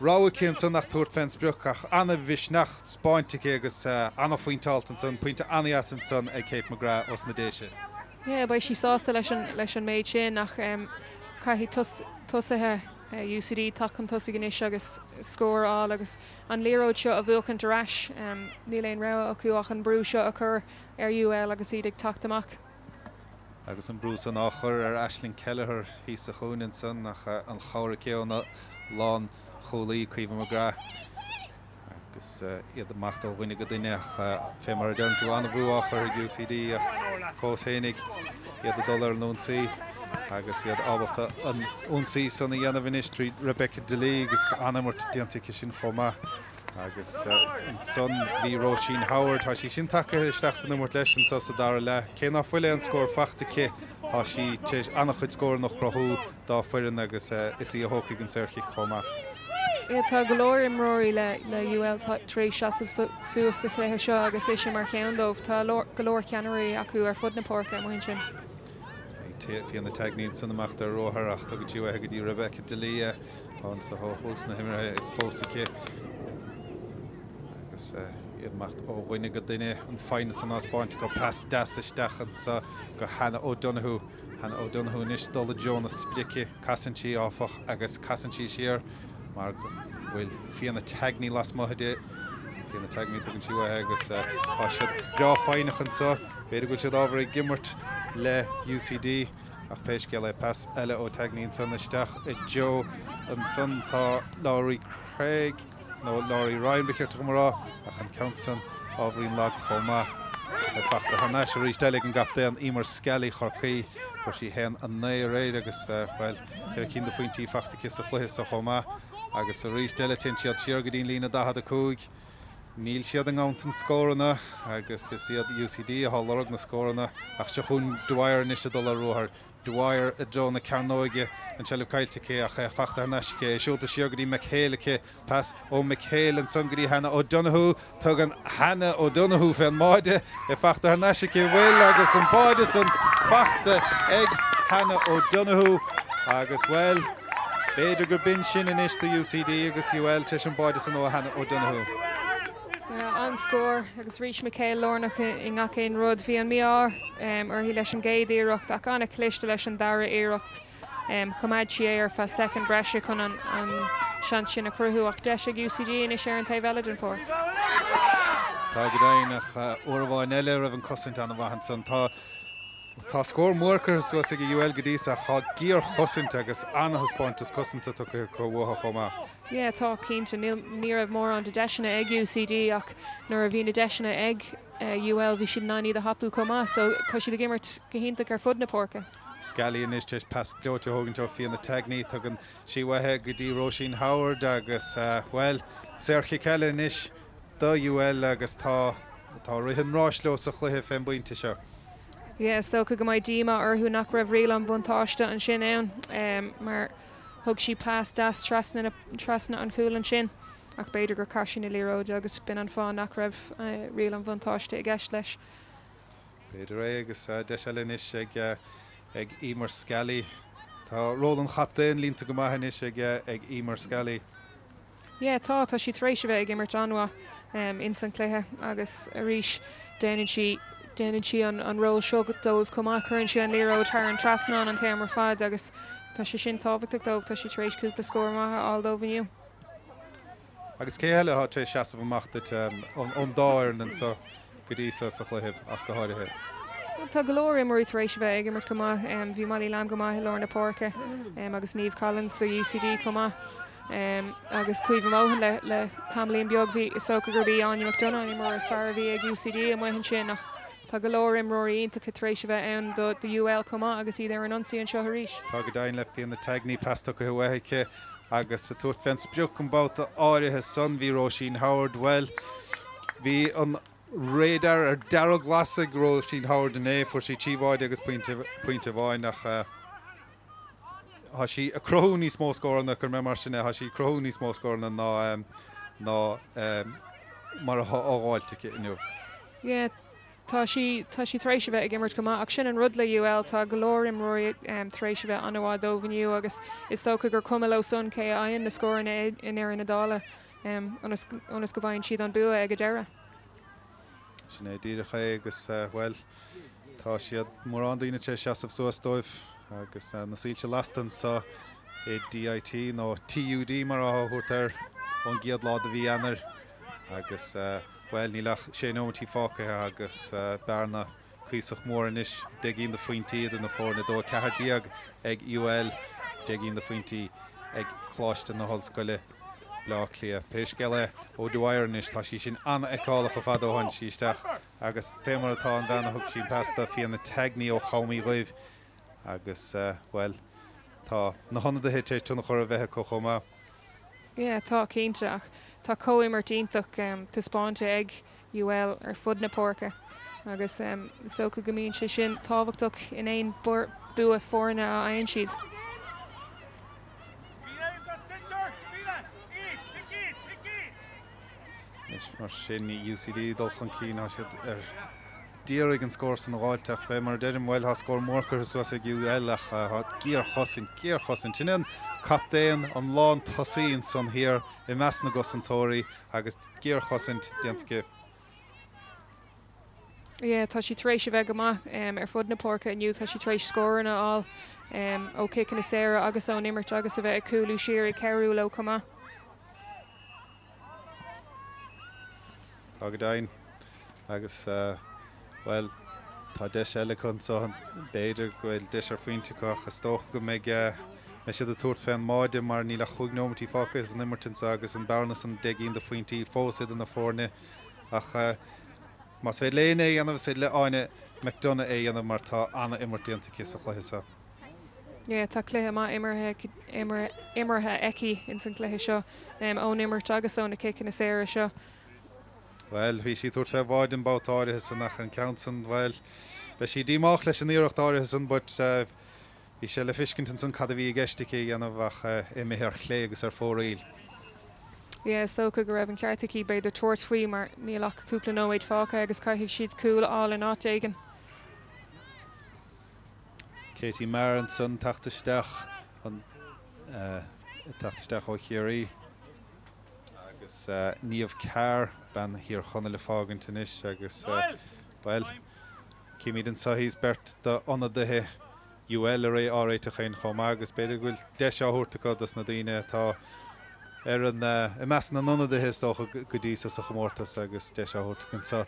ráha cén son nach túir fensbreach ach anna bhís nach spáintecha agus anna faointált an son pointe anna an son ag Kate McGrath os na déise. Yeah, ba sí sásta leis an méid sin nach caihí tosathe UCD tacan tosa gnis agus scór á agus an léróid seo a bhuachan deráis ní léon ra acuach an brú seo a chur UL agus iad ag taachtamach. Agus an brús an áchar Aisling Kelleher hí a chúnin son nach an chára céanna lán cholaí Caoimhe McGrath. Agus iad amach ó bhaine go duine fé mar dearn tú anna bhrú áchar UCD ach fós hénig iad a dul ar an ONC agus iad ábhachta an ONC sanna dhéanamh Street Rebecca Delee agus anamart déantacha sin chomá. Agus an son bhí Roisin Howard tá sí sin take isteach san numairt leis an sa dar le. Cé nach fuile an scór fachtacha tá sí annach chuid scór nach chrothú dá fuireann agus is í a hócaigh an saoirchaí chomá. Tá golóir imróí le UL trééis suas a chléthe seo agus é sin mar cheandómh tá golóir ceanirí acu ar fud na pórca muin sin. Fianna teagnín san amach ar róthach go dtí go dtí Rebecca Delee an sa hóthús na himire fósacha. Agus iad macht ó bhaine go duine an fáinne san áspáinte go pas deasisteach an sa go Hannah O'Donoghue. Hannah O'Donoghue níos dul Jonas sprice casantí áfach agus casantí siar mar bhfuil fianna teagní las maithe fianna teagní tugann si agus tá siad bra fáinach an sa beidir go siad ábhar gimmart le UCD ach péis ge le pas eile ó teagnín san isteach I Joe an son tá Laurie Craig nó Laurie Ryan bechir marrá ach an Counson ábhrín lag chomá fachta tharna sé rís deile an gap an Emer Skelly chorcaí chuir sí hen an 9 réid agus bhfuil chuir cin do faointí fachtacha a chluthas a chomá agus a rís deile tin siad siar go dtíon lína 15. Níl siad an gáintin scóranna agus is siad UCD a hállarag na scóranna ach se chun Dwyer níos dul a róthar Dwyer a John na Carnoige an seilh caiiltecha a fachtar neisce siúlta siar go dtí McHalecha pas ó McHale an son go dtí Hannah O'Donoghue tug an Hannah O'Donoghue fan máide I fachtar neisce bhfuil agus an báide san fachta ag Hannah O'Donoghue agus well beidir gur bin sin inis do UCD agus UL teis an báide san ó Hannah O'Donoghue. An scór agus rís McHale lornach I ngacéin rud bhí an míár ar hí leis an géad éireacht ach anna cliste leis an dara éireacht chumaid si ar fa second breise chun an sean sin a cruthú ach de UCD in is sé an taobh eile an pór. Tá go dainach uormháin eile rah an cosint an bhahan san tá scór mórchar suas ag UL go dtí a chá gíor chosint agus anachas pointas cosanta tu go bhtha chomá. Yeah, tá cínta ní raibh mór an de deisina ag UCD ach nuair a bhí na deisina ag UL bhí siad naí a hapú comá, so tá siad a gimmart go hinnta ar fud na pórca. Skelly is just pas glóte hogan to fianna teagní tugan sí wathe go dtí Roisin Howard agus well Serchi Kellen is do UL agus tá rihan ráisló sa chluithe fan buinte seo. Yes, sto go mai díma arthú nach raibh réal an buntáiste an sin ann mar thug sí pas das trasna an chúlan sin ach beidir gur carsin I líróid agus bin an fáin nach raibh réal an buntáiste I gceist leis. Beidir agus deis is ag Emer Skelly. Tá Roland chaptain línta go maithe is ag Emer Skelly. Yeah, tá sí trééis bheith ag immert anha in san cléthe agus a ríis déanann si an ró seo dóibh comá chuann si an líróid th an trasná an téamar fad agus tá sé sin tábhachtach dóibh tá sí trééis cúpla scór maithe aldóbhaniu. Agus cé heile há sé seaamh amachtat an dáir an sa go dtí sa chluitheh ach go háirithe. Tá golóir marí éis bheith ag immert comá bhí malí lam go maithe lár na pórca agus Niamh Collins do UCD comá agus cuimh móhan le tamlíon beag bhí is socha gur bhí Anya McDonough ní mar is fear bhí ag UCD a maihann sin nach tá golóir imróí iontacha trééis bheith ann do UL comá agus iad ar an ansaí an seo arís. Tá go dain le fianna teagní pasta go bhhaice agus sa tuairt fan spriúch an báta áirithe son bhí Roisin Howard well bhí an réadar ar dearg glasa Roisin Howard in fuair sí tíomháide agus pointe bháin nach há sí a crothú níos mó scóranna gur mé mar sinna há sí crothú níos mó scóranna ná mar a ágáilte inniuh. Yeah, tá sí thrééis bheith ag immert goá ach sin an rud le UL tá golóir imróí thrééis bheith anhá dómhaniu agus is tócha gur cumó sun cé aon na scórin in ar na dála onas go bhhain siad an bua ag go deire. Sin é díirecha agus bhfuil tá siad mór an daoine sé seaamh suastóibh agus na sílte lastan sa é DIT nó TUD mar áthúirtar an giad lá a bhí anar agus bhfuil ní lech sé nótí fáca agus bearna chuoach mór inis de ginn de faointí idir na fórna dó cehardíag ag UL de ginn de faointí ag chláiste na hallscoile lá clia. Péis geile ó dúhairnis tá sí sin anna eálacha fadóhain síisteach agus fémar atá an bhena thug sin pasta fianna teagní ó chaomí roimh agus bhfuil tá na honna de hétééis túna chur a bheitthe có chomá. Yeah, tá cínteach. Tá cóimmartíntaach tuspáinte ag UL ar fud na pórca agus socha go mbíonn sé sin táhachtach in éon bua fórna a aon siad. Is mar sin í UCD dulchan cí ná siad ar dírig an scór san gháilteach fé mar deidir bhfuil ha scór mórchar suas ag UL ach gíar chosin sin an captéin an lán thosaíonn san hir I meas na gosantóirí agus gíar chosint déantacha. Yeah, tá sí thrééis bheith goá ar fud na pórca aniu tá sí thrééis scóranna á ó cic na séra agus ó immert agus a bheith coolú siar I ceirú le comá. Agadain agus well tá deis eile chun so béidir gohfuil deis ar faointe agus tóch go méid me siad a túirt féin máide mar ní le chuig nómatí fácas an immertins agus an bearnas an deigín de faointí fósaid an na fórne ach mas fé léana é anamh sé le áine McDonough é anamh mar tá anna immertíanta cis a chluisa. Yeah, tá cluthe má immerthe eici in san cluthe seo ón immert agus ónna cic na séra seo. Well, bhí si túirt fé bháid an bátáirithe san nach an countsan bhil be si díach leis an íireachtáirithe san but bhí sé le fiscinntan san cad a bhí gceistigí anamh imithir chlé agus ar fóraíl. Yeah, socha go raibh an ceartaí beidir tuairt faoi mar níl ach cúpla nóid fáca agus caiigh siad cool áil in áit éigen. Katie Marin san tataisteach an tataisteach ó chiaí agus níomh cear ben hir chuna le fágan inis agus well cíimiid an sahís bert do ionadaithe UL ar áréite chéin chomá agus beidir bhfuil deis áthúirtacha na daoine tá ar an I meas na ionadaithe tócha go dtí sa chomórtas agus deis áthúirtachan sa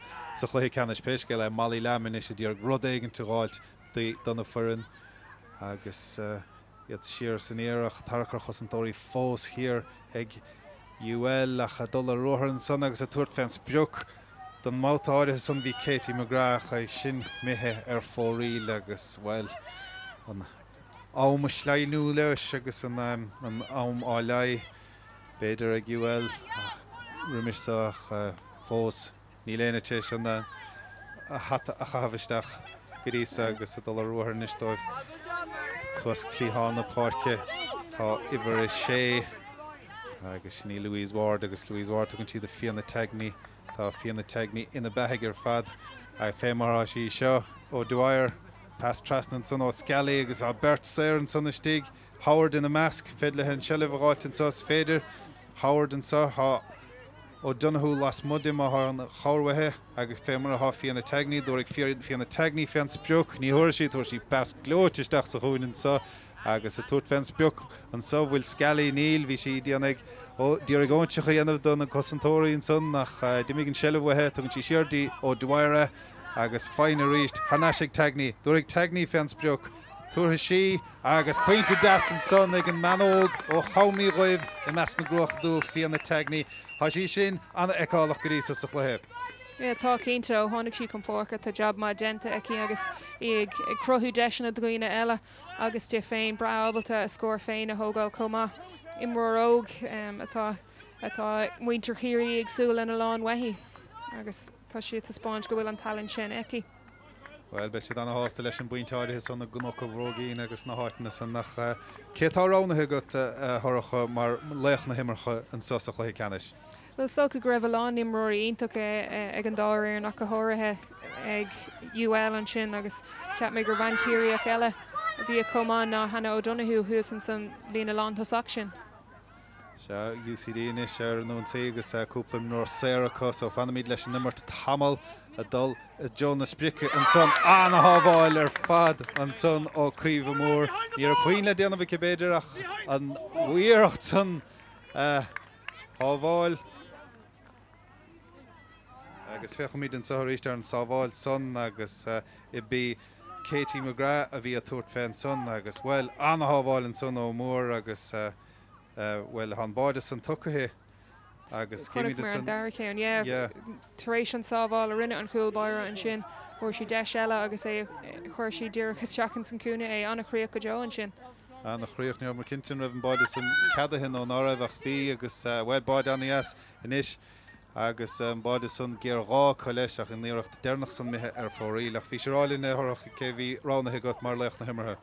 chluí ceannis péis go le malí lemin is dtíar rud éigen tuáilt donna furin agus iad siar san éireach tarachar chosantóirí fós hir ag UL ach a dul a rothar san agus a tuairt féin spiúch don mátáirithe san bhí Katie McGrath a sin mithe ar fóraíl agus bhfuil an am a sleanú leis agus an am á leith beidir ag UL riimiisteach fós ní léana té sin a chahabhaisteach gorísa agus a dul a rothar nistóibh tuas clíháin na páirce tá ibar sé agus ní Louise Ward agus Louise Ward tugann siad a fianna teagní tá fianna teagní ina bheithe ar fad a fémarrá sí seo ó Dwyer pas trasnan san ó Skelly agus á Bert Sayre an san stig Howard in a measc fed le hen sellh bháiltin sos féidir Howard an sa ó Donoghue las mudim a an chorwathe agus fémar a fianna teagní dúir fianna teagní féan spiúch ní thuir sí tuair sí bes glóitisteach sa chuúinn sa agus a tuairt féin spiúch an sa bhfuil Skelly níl bhí si díananig ó díar gáintseach dhéanamh don na cosantóirí san nach dimigin sellhhathe tugann sí siardí ó Dwyer agus féin a ríist Harnáisiigh teagní dúirigh teagní féin spiúch tuair sí agus pointe das an son ag an manóg ó chaomí roimh I meas na gruachú fianna teagní Tá sí sin anna eáach go rísa sa chluhéir. Yeah, tá cínte ó tháinig sí compórcha tá job má genta aici agus ag crothú deisina doine eile agus tí féin braábalta a scór féin a thógáil comá imróg atá muintear chiirí agsúil in a lán wehí agus tá siad a spáint go bhfuil an talann sin aici. Well, be si anna hásta leis an buintáirithe san na gunach bhrógaín agus na háitna san nach cétáránathe go thoracha mar leich na himmarcha an sosa chluí canis. Well socha go raibh lán imróí ionach ag an dáir ar nach go háirithe ag UL an sin agus ceap mé gur bhain círiach eile a bhí comán ná Hannah O'Donoghue thuas an san lína lán thosaach sin. Se UCD inis ar an nóntaí agus cúplam nóir Séarachas ó fanamíd leis an nimmart tamil a dul Jonas Brice an son anna hábháil ar fad an son ó Cuomh Mór. Ní ar chuoin le déanamh cibéidir ach an bhuiireacht son hábháil. Agus fechomíd an sathríiste ar an sábháil son agus I bí Katie McGrath a bhí a tuairt féin son agus bhfuil anna hábháil an son ó Mór agus well han báide san tucathe agus Chunig mar an darchéan, taréis an sábháil a rinne an chúlbáire an sin chuir si 10 eile agus é chuir si ddíorchas teachchan san cúna é anna chríoch go deo an sin. Anna chríoch ní mar cinntin raibh an báide san cadahin ó náraibh ach bhí agus bhfuil báide anías inis agus báide san géar rá choileis ach an níocht dénach san mithe ar fórí ach bhí seráilín thorach cé bhí ránathe got mar leich na himmarthe.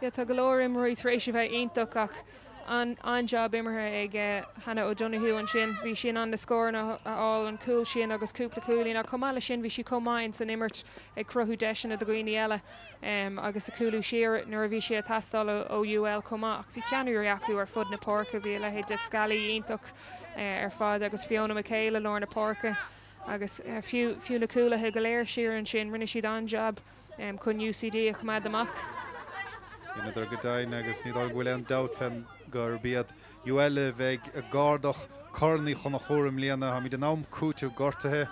Tá go leir imí taréis bheith ionach ach an job immerthe ag Hannah O'Donoghue an sin bhí sin an na scór all an cool sin agus cúpla coolín a cumála sin bhí si comáin san immert ag cruthú deisina do gooine eile agus a coolú siar nuair a bhí si a tastal ó UL comach. Bhí ceanú acu ar fud na porca bhí le de scalaí ionach ar fad agus Fiona McHale Lorna Porca agus fiú na coolathe go léir siar an sin rinne siad an job chun UCD a chumad amach. Ina go dain agus ní bhfuil an dat fan gur bíad UL bheith a gárdach cornaí chuna chórim líana ha mí den nám cúteú gortathe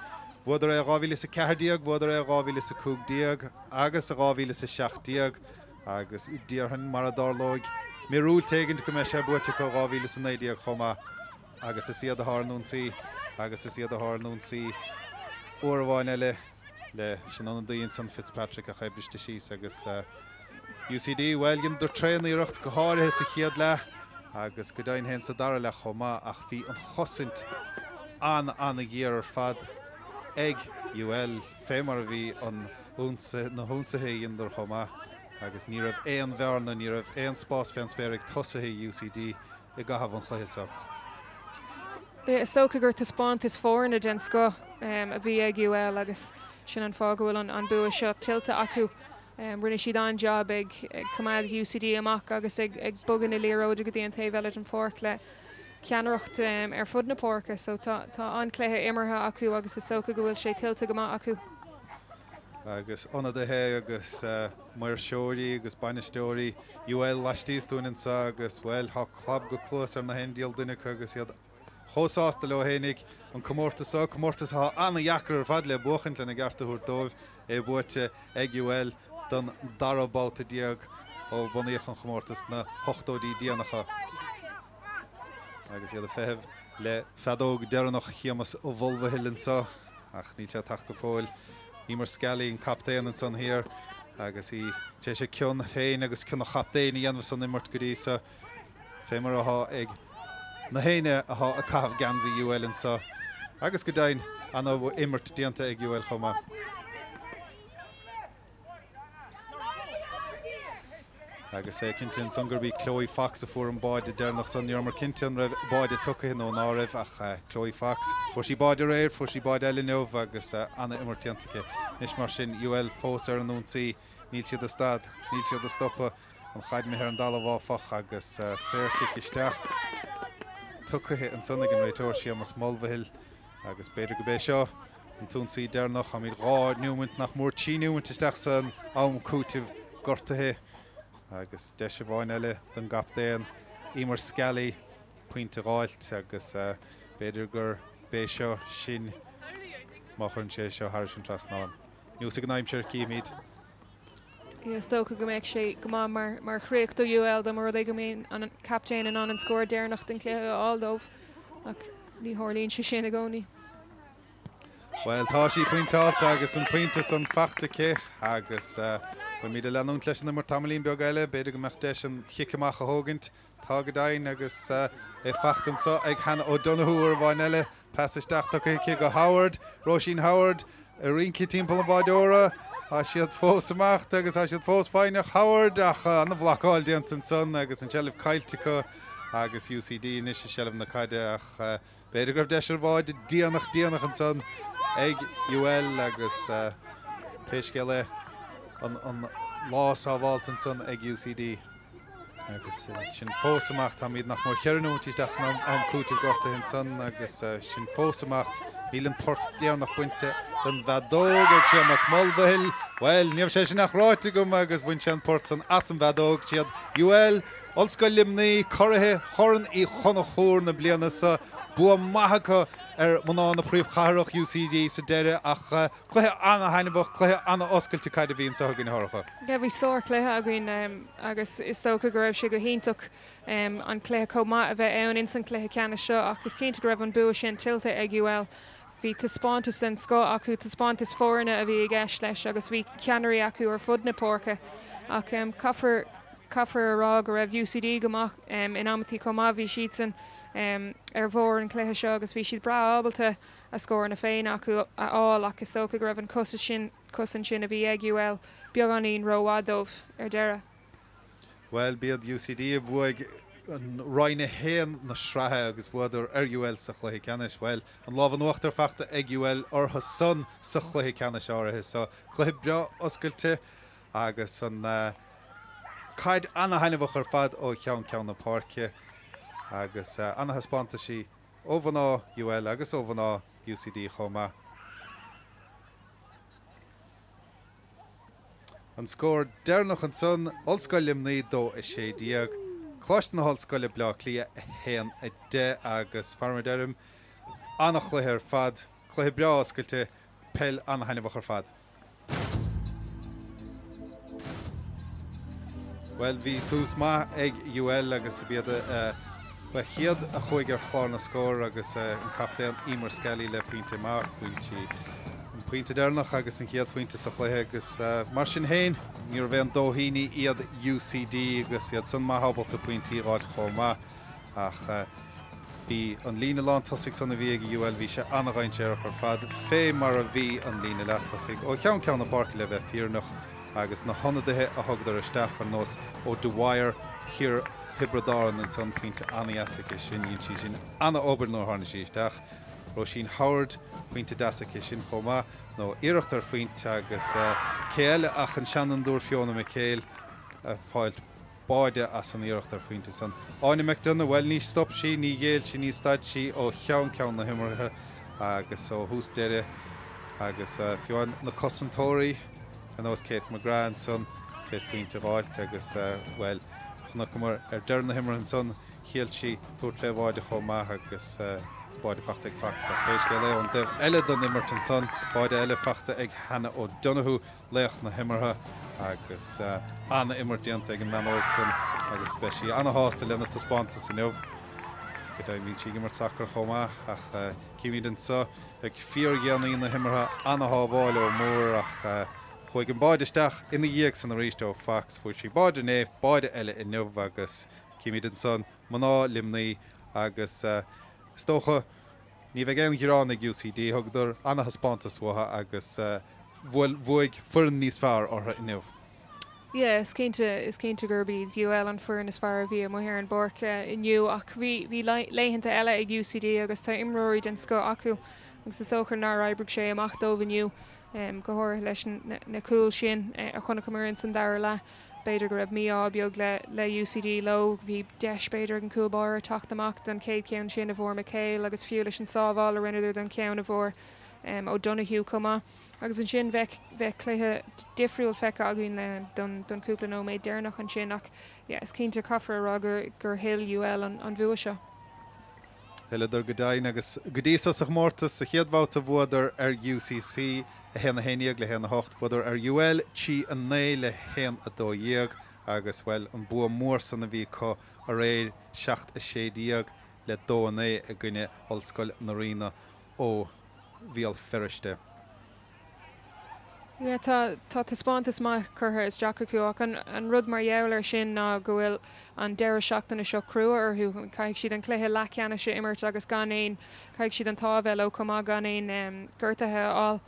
bhuidir é gáhíle sa cehardíag bhuidir é gáhíle sa cúgdíag agus a gáhíle sa seachtdíag agus I ddíorthain mar a dárlóig mé rúil teigint go me sé buite go gáhíle sa néidíag chuma agus is siad a thárnúnsaí agus is siad a thárnúnsaí uorháin eile le sin an daon san Fitzpatrick a chebriste síos agus UCD bhfuil gin do tréanaíireacht go háirithe sa chiad le agus go dain hen sa dara le chomá ach bhí an chosint anna géar ar fad ag UL fémar a bhí an na húnsathe iondar chomá agus ní raibh éon bhearna ní raibh éon spás féin spéirigh tosathe UCD I gahabh an chluiseach. Is tócha gur taspáint is fórna den sco a bhí ag UL agus sin an fágahfuil an bua seo tilta acu rinne siad an job ag cumad UCD amach agus ag bugan na líróide go dtíon taobh an forc le ceanreacht ar fud na porca so tá an cléthe immerthe acu agus is tócha go bhfuil sé tilta go acu. Agus onadithe agus mar seoirí agus bainisteoirí UL leistíos túin sa agus bhfuil há club go clós ar na hendíal duine agus iad hósásta le hénig an cummórtas há anna dheachar ar fad le buchant lena gartaúir dómh é buite ag UL don darabáta diaag ó bunaíoch an chomórtas na hochtódí díanacha. Agus iad a fehebh le fedóg dearnach chiamas ó bhulbhahillan sa ach ní te tach go fóil í mar scalaí an captéan an son hir agus í té sé cion féin agus cion chaptéin í anmh san immart go dtí sa fémar ath ag na héine ath a cahabh gansa UL an sa agus go dain an immart dianta ag UL chomá. Agus cinntin san gur bhí Chloe Fox a fuair an báide déarnach san níor mar cinntin raibh báide tucha ó náraibh ach Chloe Fox fuair sí báide réir fuair sí báide eile neamh agus anna immortiantacha nis mar sin UL fós ar an únsaí níl siad a stad níl siad a stoppa an chaid mé ar an dal bháfach agus séircha isteach tuchathe an sunnig an réitóir sí mas molbhahil agus beidir go bé seo an túnsaí déarnach a míad rá nuúint nach mór tí nuúint isteach san am cútibh gortathe agus de se bháin eile don gaptéan ímar scalaí puinte ráilt agus beidir gur bé seo sin má chun sé seo thar sin trasnáin. Níos go naim seir cíimiid. Is tócha go méid sé go mar chréocht do UL do mar go mé an captain an scóir déarnach den cléthe áldómh ach ní thorlíonn sé sin a gcónaí. Well tá sí puintáilt agus an puinte san fachtaché agus chun míad leanún leis na mar tamlín beag eile beidir go meach deis an chiicamach a thógant tá go dain agus é fachtan sa ag Hannah O'Donoghue ar bhain eile peisteach ché go Howard, Roisin Howard a rinci timppla an bhaidóra a siad fós amach agus a siad fós fáinach Howard ach an na bhlaáil déanta an son agus an seilih caiiltecha agus UCD ní sé sem na caiide ach beidir gur deisir bháid díanach an san ag UL agus péisceile an lás ábháiltan san ag UCD. agus sin fósamacht tá míad nach mar chearnútíisteach an cútear gorta hin san agus sin fósamacht mílan port déarnach buinte den bhedóg ag sé mas Mulvihill. Well, níomh sé sin nach ráite gom agus bhain sé an port san as an bhedóg siad UL Olscoil Limnaí choirithe thorann í chuna chóir na bliana sa bua maithacha mná na príomhchathrach UCD sa deire ach cluthe anna hainebh cluthe anna oscailte caiide bhíonn sa thugann thorcha. Yeah, bhí sór cluthe againn agus is tócha go raibh sé go hintach an cluthe comá a bheith ann in san cluthe ceanna seo ach is cinnte go raibh an bua sin tiltte ag UL. Bhí taspáintas den sco acu taspáintas fórna a bhí ag eis leis agus bhí ceanirí acu ar fud na pórca ach caafar ará go raibh UCD gomach in amatí comá bhí siad san ar bhór an cluthe seo agus bhí siad bra ábalta a scóir na féin acu aáil ach is tócha go raibh an cosan sin a bhí ag UL beag an íon róádómh ar deire. Well, bead UCD a bhuaig an roiine héan na srathe agus bhuaidir ar UL sa chluiche ceannis. Well, an lábhan nuachtar feachta ag UL ortha son sa chluiche ceannis áirithe. So chluiche bra oscailte agus an caid anna hainebh ar fad ó ceann na párce agus anna haspáanta sí ó bhaná UL agus ó bhaná UCD chomá. An scór dearnach an son Olscoil Limnaí 2-6. Chláiste na Olscoile Blá Clia héan a 10 agus farmar deirm anna chluiche ar fad chluiche bra oscailte pell anna hainebh ar fad. Well, bhí tús maith ag UL agus bíad chiad a chuig ar chláir na scór agus an captéan Emer Skelly le puinte mar buintí an puinte dearnach agus an chiad puinte sa chluiche agus mar sin héin níor bheith an dóhíní iad UCD agus iad san maithabalta puintí ráid chomá ach bhí an lína lán tosaigh sanna bhí ag UL bhí sé anna roiintear ar fad fé mar a bhí an lína le tosaigh ó ceann na barca le bheith fíornach agus na honadaithe a thugdar isteach an nós ó Dwyer hir Hibradáran an san puinte aniasacha sin íon si sin anna obair nó tháina sí isteach. Roisin Howard puinte deasacha sin chomá nó iireachtar faointe agus céile ach an seanan dúr Fiona McHale fáilt báide as an iireachtar faointe san. Áine McDonough, well, ní stop sí, ní ghéil sí, ní staid sí ó ceann na himmarthe agus ó hús deire agus fiúin na cosantóirí an os Kate McGrath son Kate puinte bháilte agus well chuna cumar ar dearna himar an son hial si túirt le bháide chomá agus báide fachta ag faxa féisce le an deir eile don immart an son báide eile fachta ag Hannah O'Donoghue leach na himmartha agus anna immart dianta ag an manóg son agus speisi anna hásta lena taspáanta san neomh go mín si immart sacr chomá ach cíimiid an so ag fíor gheannaí na himmartha anna hábháil ó mór ach chuig an báid isteach ina dhéag san ríiste ó fax fuair sí báide néamh báide eile in nuamh agus cíimiid an son maná Limnaí agus stócha ní bheith gan ghirán ag UCD thugdar anna haspáanta suatha agus bhuaig furan níos fearr ortha in nuamh. Yeah, is cénte gur bíd UL an fuair is fearr a bhí mohéir an borca inniu ach bhí léitheanta eile ag UCD agus tá imróí den sco acu agus is tóchar ná raibrig sé amach dómh inniu gohor leis na cool sin a chuna cumar san dair le beidir go raibh míá beag le UCD lo bhí deis beidir an coolbar tacht amach den céad ceann sin a bhór McHale agus fiú leis an sábháil a rinneú den ceann a bhór O'Donoghue comá agus an sin bheith cléthe difriúil fecha agin le don cúpla nó méid dearnach an sin ach is cinnte caafar ará gur hill UL an bhua seo. Heileidir go dain agus go dtí osach mórtas sa chiadbháta bhuaidir ar UCC a héanna héanaíag le héanna hocht bhuaidir ar UL tí an 9 le héan a 2 agus well an bua mór sanna bhí có a réir 7-6 le 2 a gcuine Olscoil na Rína ó bhíal ferriiste. Yeah, tá taspáintas má chutha is Jack acu ach an rud mar dheall sin ná go bhfuil an deire seachtainna seo cruúa arthú caiigh siad an cléthe leceanna sé immert agus gan éon caiigh siad an tábheith ó comá gan éon gcuirtathe áil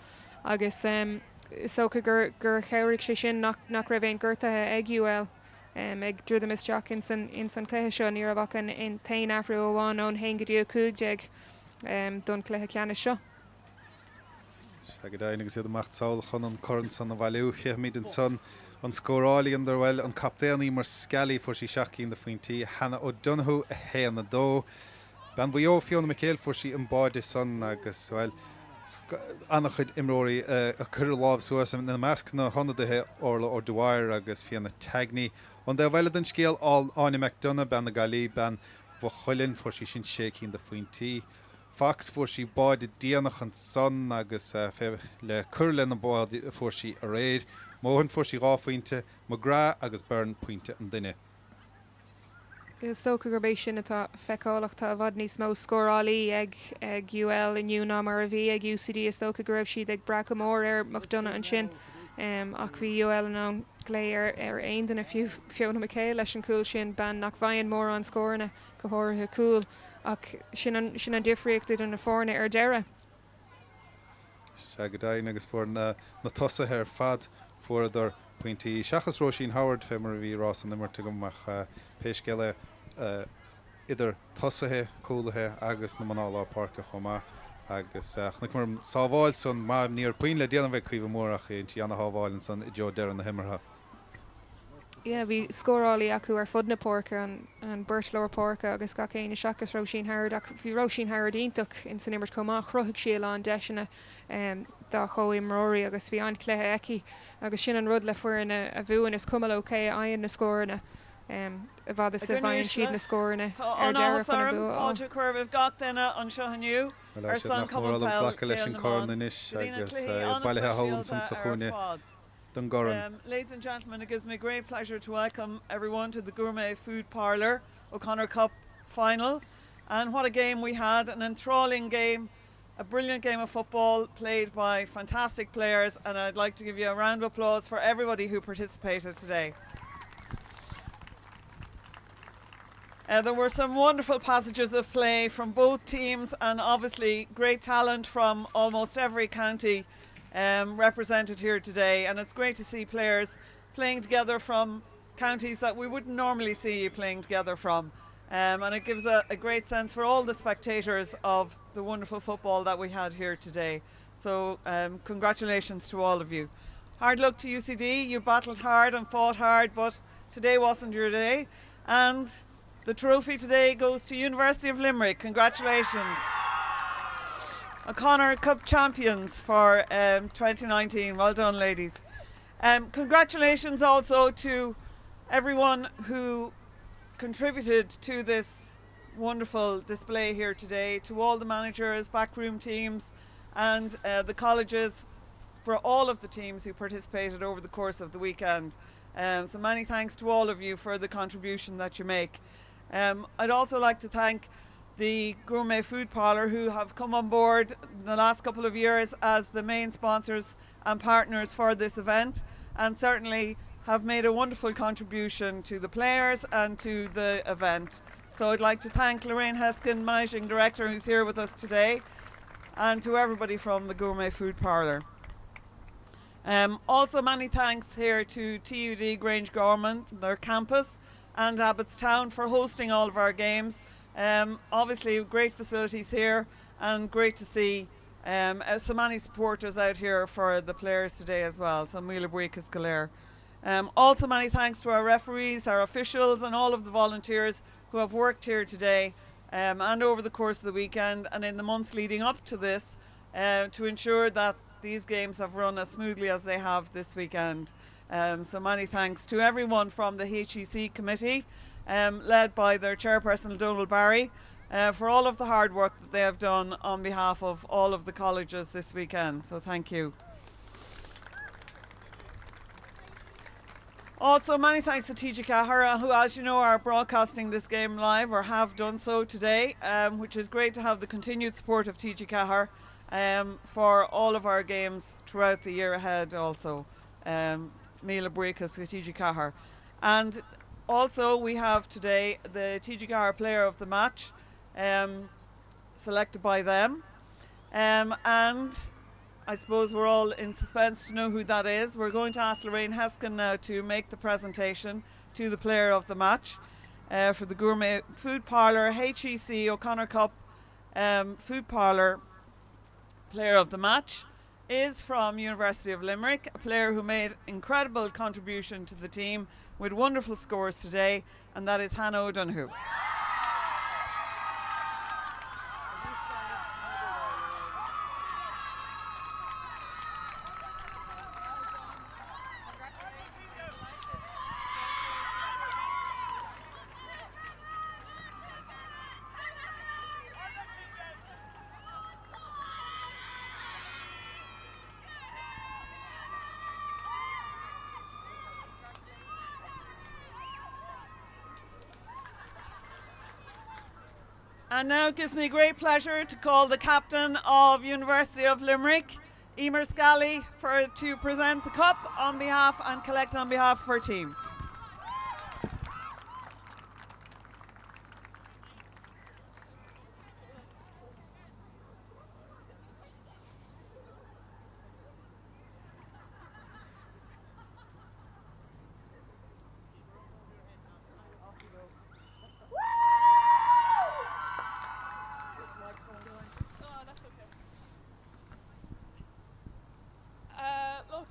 agus is socha gur cheirigh sé sin nach raibh éon gcuirtathe ag UL ag dúir the misteach in san cléthe seo ní bhachan in tain afrú óháin ón hain go dtí cúigdeag don cléthe ceanna seo. Go dá agus iad macht saoil chun an corn san na bhilúche míid an son an scórálaí an bhfuil an captéanaí mar scalaí for sí seaachín de faointí Hannah O'Donoghue a héana dó. Ben bhío Fiona McHale for sí an báide san agus bhfuil annach chud imróí a chur láb suas na measc na honnadathe orla ó Dwyer agus Fiona Tagney. An de bhile den scéal all Áine McDonagh ben na galí ben bh chuilinn for sí sin sécín de faointí. Fox for sí báide díanach an son agus le curlin na báid for sí a réid. Móhan for sí ráfuointe Magra agus Byrne puinte an duine. Is tóca gurbééis sin atá feicálaachta a bhd níos mó scórálaí ag UL in UNAM mar a bhí ag UCD is tóca go raibh siad ag bracamór ar McDonagh an sin ach bhí UL an léir ar aon den a Fiona McHale leis an cúil sin ben nach bhain mór an scórna go háirithe cúil ach sin an difriíocht an na fórna ar deire. Se go dain agus for na tosathe ar fad fuaradar pointí seachas Roisin Howard fé mar a bhí rás an nimmarta gomach péisceile idir tosathe cólathe agus na manála parca chomá agus chnic mar sábháil son má níor puin le déanamh chuomh mórach in tí anna hábháilin son I deo deir an na himmartha. Yeah, bhí scórálaí acu ar fud na pórca an Bert Leor Pórca agus ga céine seachas Roisin Howard ach bhí Roisin Howard ionach in san immert comá chruthigh síl an deisina dá choimróí agus bhí an cléthe eici agus sin an rud le fuairna a bhuain is cumala ócé aon na scórna a bhd is a bhain siad na scórna ar deire chun a bhú fáilte chuirbh gach duine an seo aniu ar san Commonwealth leis an corn inis agus bailithe hán san sa chúine. Ladies and gentlemen, it gives me great pleasure to welcome everyone to the Gourmet Food Parlour O'Connor Cup final. And what a game we had, an enthralling game, a brilliant game of football played by fantastic players, and I'd like to give you a round of applause for everybody who participated today. There were some wonderful passages of play from both teams and obviously great talent from almost every county represented here today, and it's great to see players playing together from counties that we wouldn't normally see you playing together from, and it gives a great sense for all the spectators of the wonderful football that we had here today. So congratulations to all of you. Hard luck to UCD, you battled hard and fought hard, but today wasn't your day, and the trophy today goes to University of Limerick. Congratulations. O'Connor Cup champions for 2019. Well done, ladies. Congratulations also to everyone who contributed to this wonderful display here today, to all the managers, backroom teams and the colleges, for all of the teams who participated over the course of the weekend. So many thanks to all of you for the contribution that you make. I'd also like to thank the Gourmet Food Parlour, who have come on board in the last couple of years as the main sponsors and partners for this event, and certainly have made a wonderful contribution to the players and to the event. So I'd like to thank Lorraine Heskin, Managing Director, who's here with us today, and to everybody from the Gourmet Food Parlour. Also many thanks here to TUD Grange Government, their campus, and Abbottstown for hosting all of our games. Obviously great facilities here, and great to see so many supporters out here for the players today as well. So Míle buíochas go léir. Also many thanks to our referees, our officials and all of the volunteers who have worked here today and over the course of the weekend and in the months leading up to this to ensure that these games have run as smoothly as they have this weekend. So many thanks to everyone from the HEC committee, led by their chairperson Donal Barry, for all of the hard work that they have done on behalf of all of the colleges this weekend. So thank you. Also many thanks to TG Cahara, who, as you know, are broadcasting this game live, or have done so today, which is great to have the continued support of TG Cahar for all of our games throughout the year ahead also. Míle buíochas to TG Cahar. And also we have today the TG Cahar Player of the Match, selected by them, and I suppose we're all in suspense to know who that is. We're going to ask Lorraine Heskin now to make the presentation to the player of the match for the Gourmet Food Parlour HEC O'Connor Cup Food Parlour player of the match is from University of Limerick, a player who made incredible contribution to the team with wonderful scores today, and that is Hannah O'Donoghue. And now it gives me great pleasure to call the captain of University of Limerick, Emer Scally, to present the cup on behalf and collect on behalf of her team.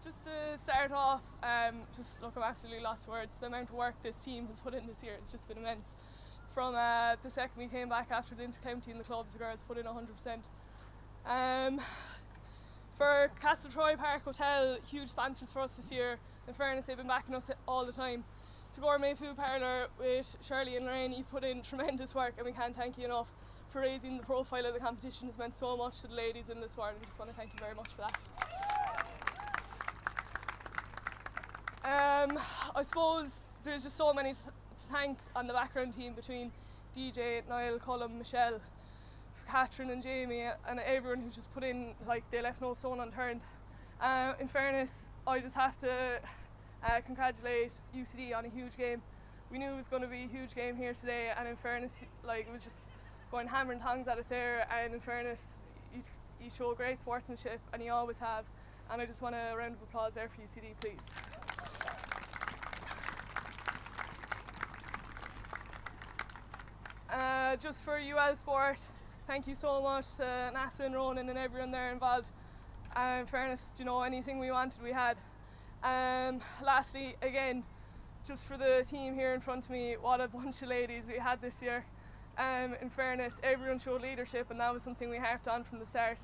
Just to start off, I'm absolutely lost for words. The amount of work this team has put in this year, it's just been immense. From the second we came back after the inter-county and the clubs, the girls put in 100%. For Castletroy Park Hotel, huge sponsors for us this year. In fairness, they've been backing us all the time. The Gourmet Food Parlour with Shirley and Lorraine, you've put in tremendous work, and we can't thank you enough for raising the profile of the competition. It's meant so much to the ladies in this world, and we just want to thank you very much for that. I suppose there's just so many to thank on the background team between DJ, Niall, Colm, Michelle, Catherine and Jamie, and everyone who's just put in, they left no stone unturned. In fairness, I just have to congratulate UCD on a huge game. We knew it was going to be a huge game here today, and in fairness, it was just going hammer and tongs at it there, and in fairness, you show great sportsmanship, and you always have, and I just want a round of applause there for UCD, please. Just for UL Sport, thank you so much to NASA and Ronan and everyone there involved. In fairness, anything we wanted we had. Lastly, again, just for the team here in front of me, what a bunch of ladies we had this year. In fairness, everyone showed leadership, and that was something we harped on from the start.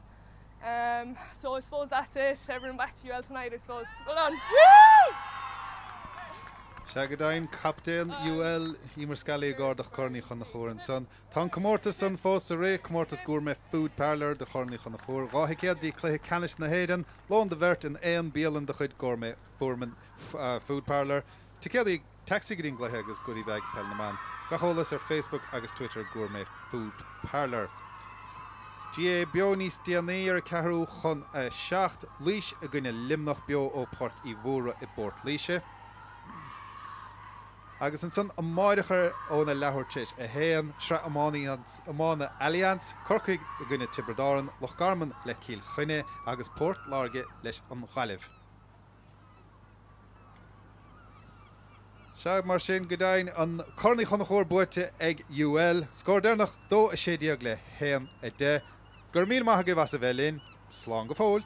So I suppose that's it. Everyone back to UL tonight, I suppose. Well done. Woo! Shagadain, Captain UL, Emer Scally, Gordach Corny chun na chóir an son. Tá Comórtas son fós a ré, Comórtas Gourmet Food Parlour de Corny chun na chóir. Ráthicéad dí cléthe canis na héireann, lón de bhirt in éan bíalan de chuid Gourmet Food Parlour. Ticéad taxi gudín gléthe agus goodie bag pel na man. Gacholas ar Facebook agus Twitter Gourmet Food Parlour. G.A. Bionís DNA ar cehrú chun seacht lís a gine limnach bio ó Port Ivúra I Bort Líse. Agus an son a máirichar óna lethirtis a héan sra amána Alliance, Corcaig a gine Tiberdaran, Lochgarman le Cíl Chuine agus Port Large leis an Ghailibh. Seag mar sin godain an Corny chun na chóir buaite ag UL. Scór dénach dó a sédiag le héan a de. Gur míl maithe go bheas a bhelín, slán go fóil.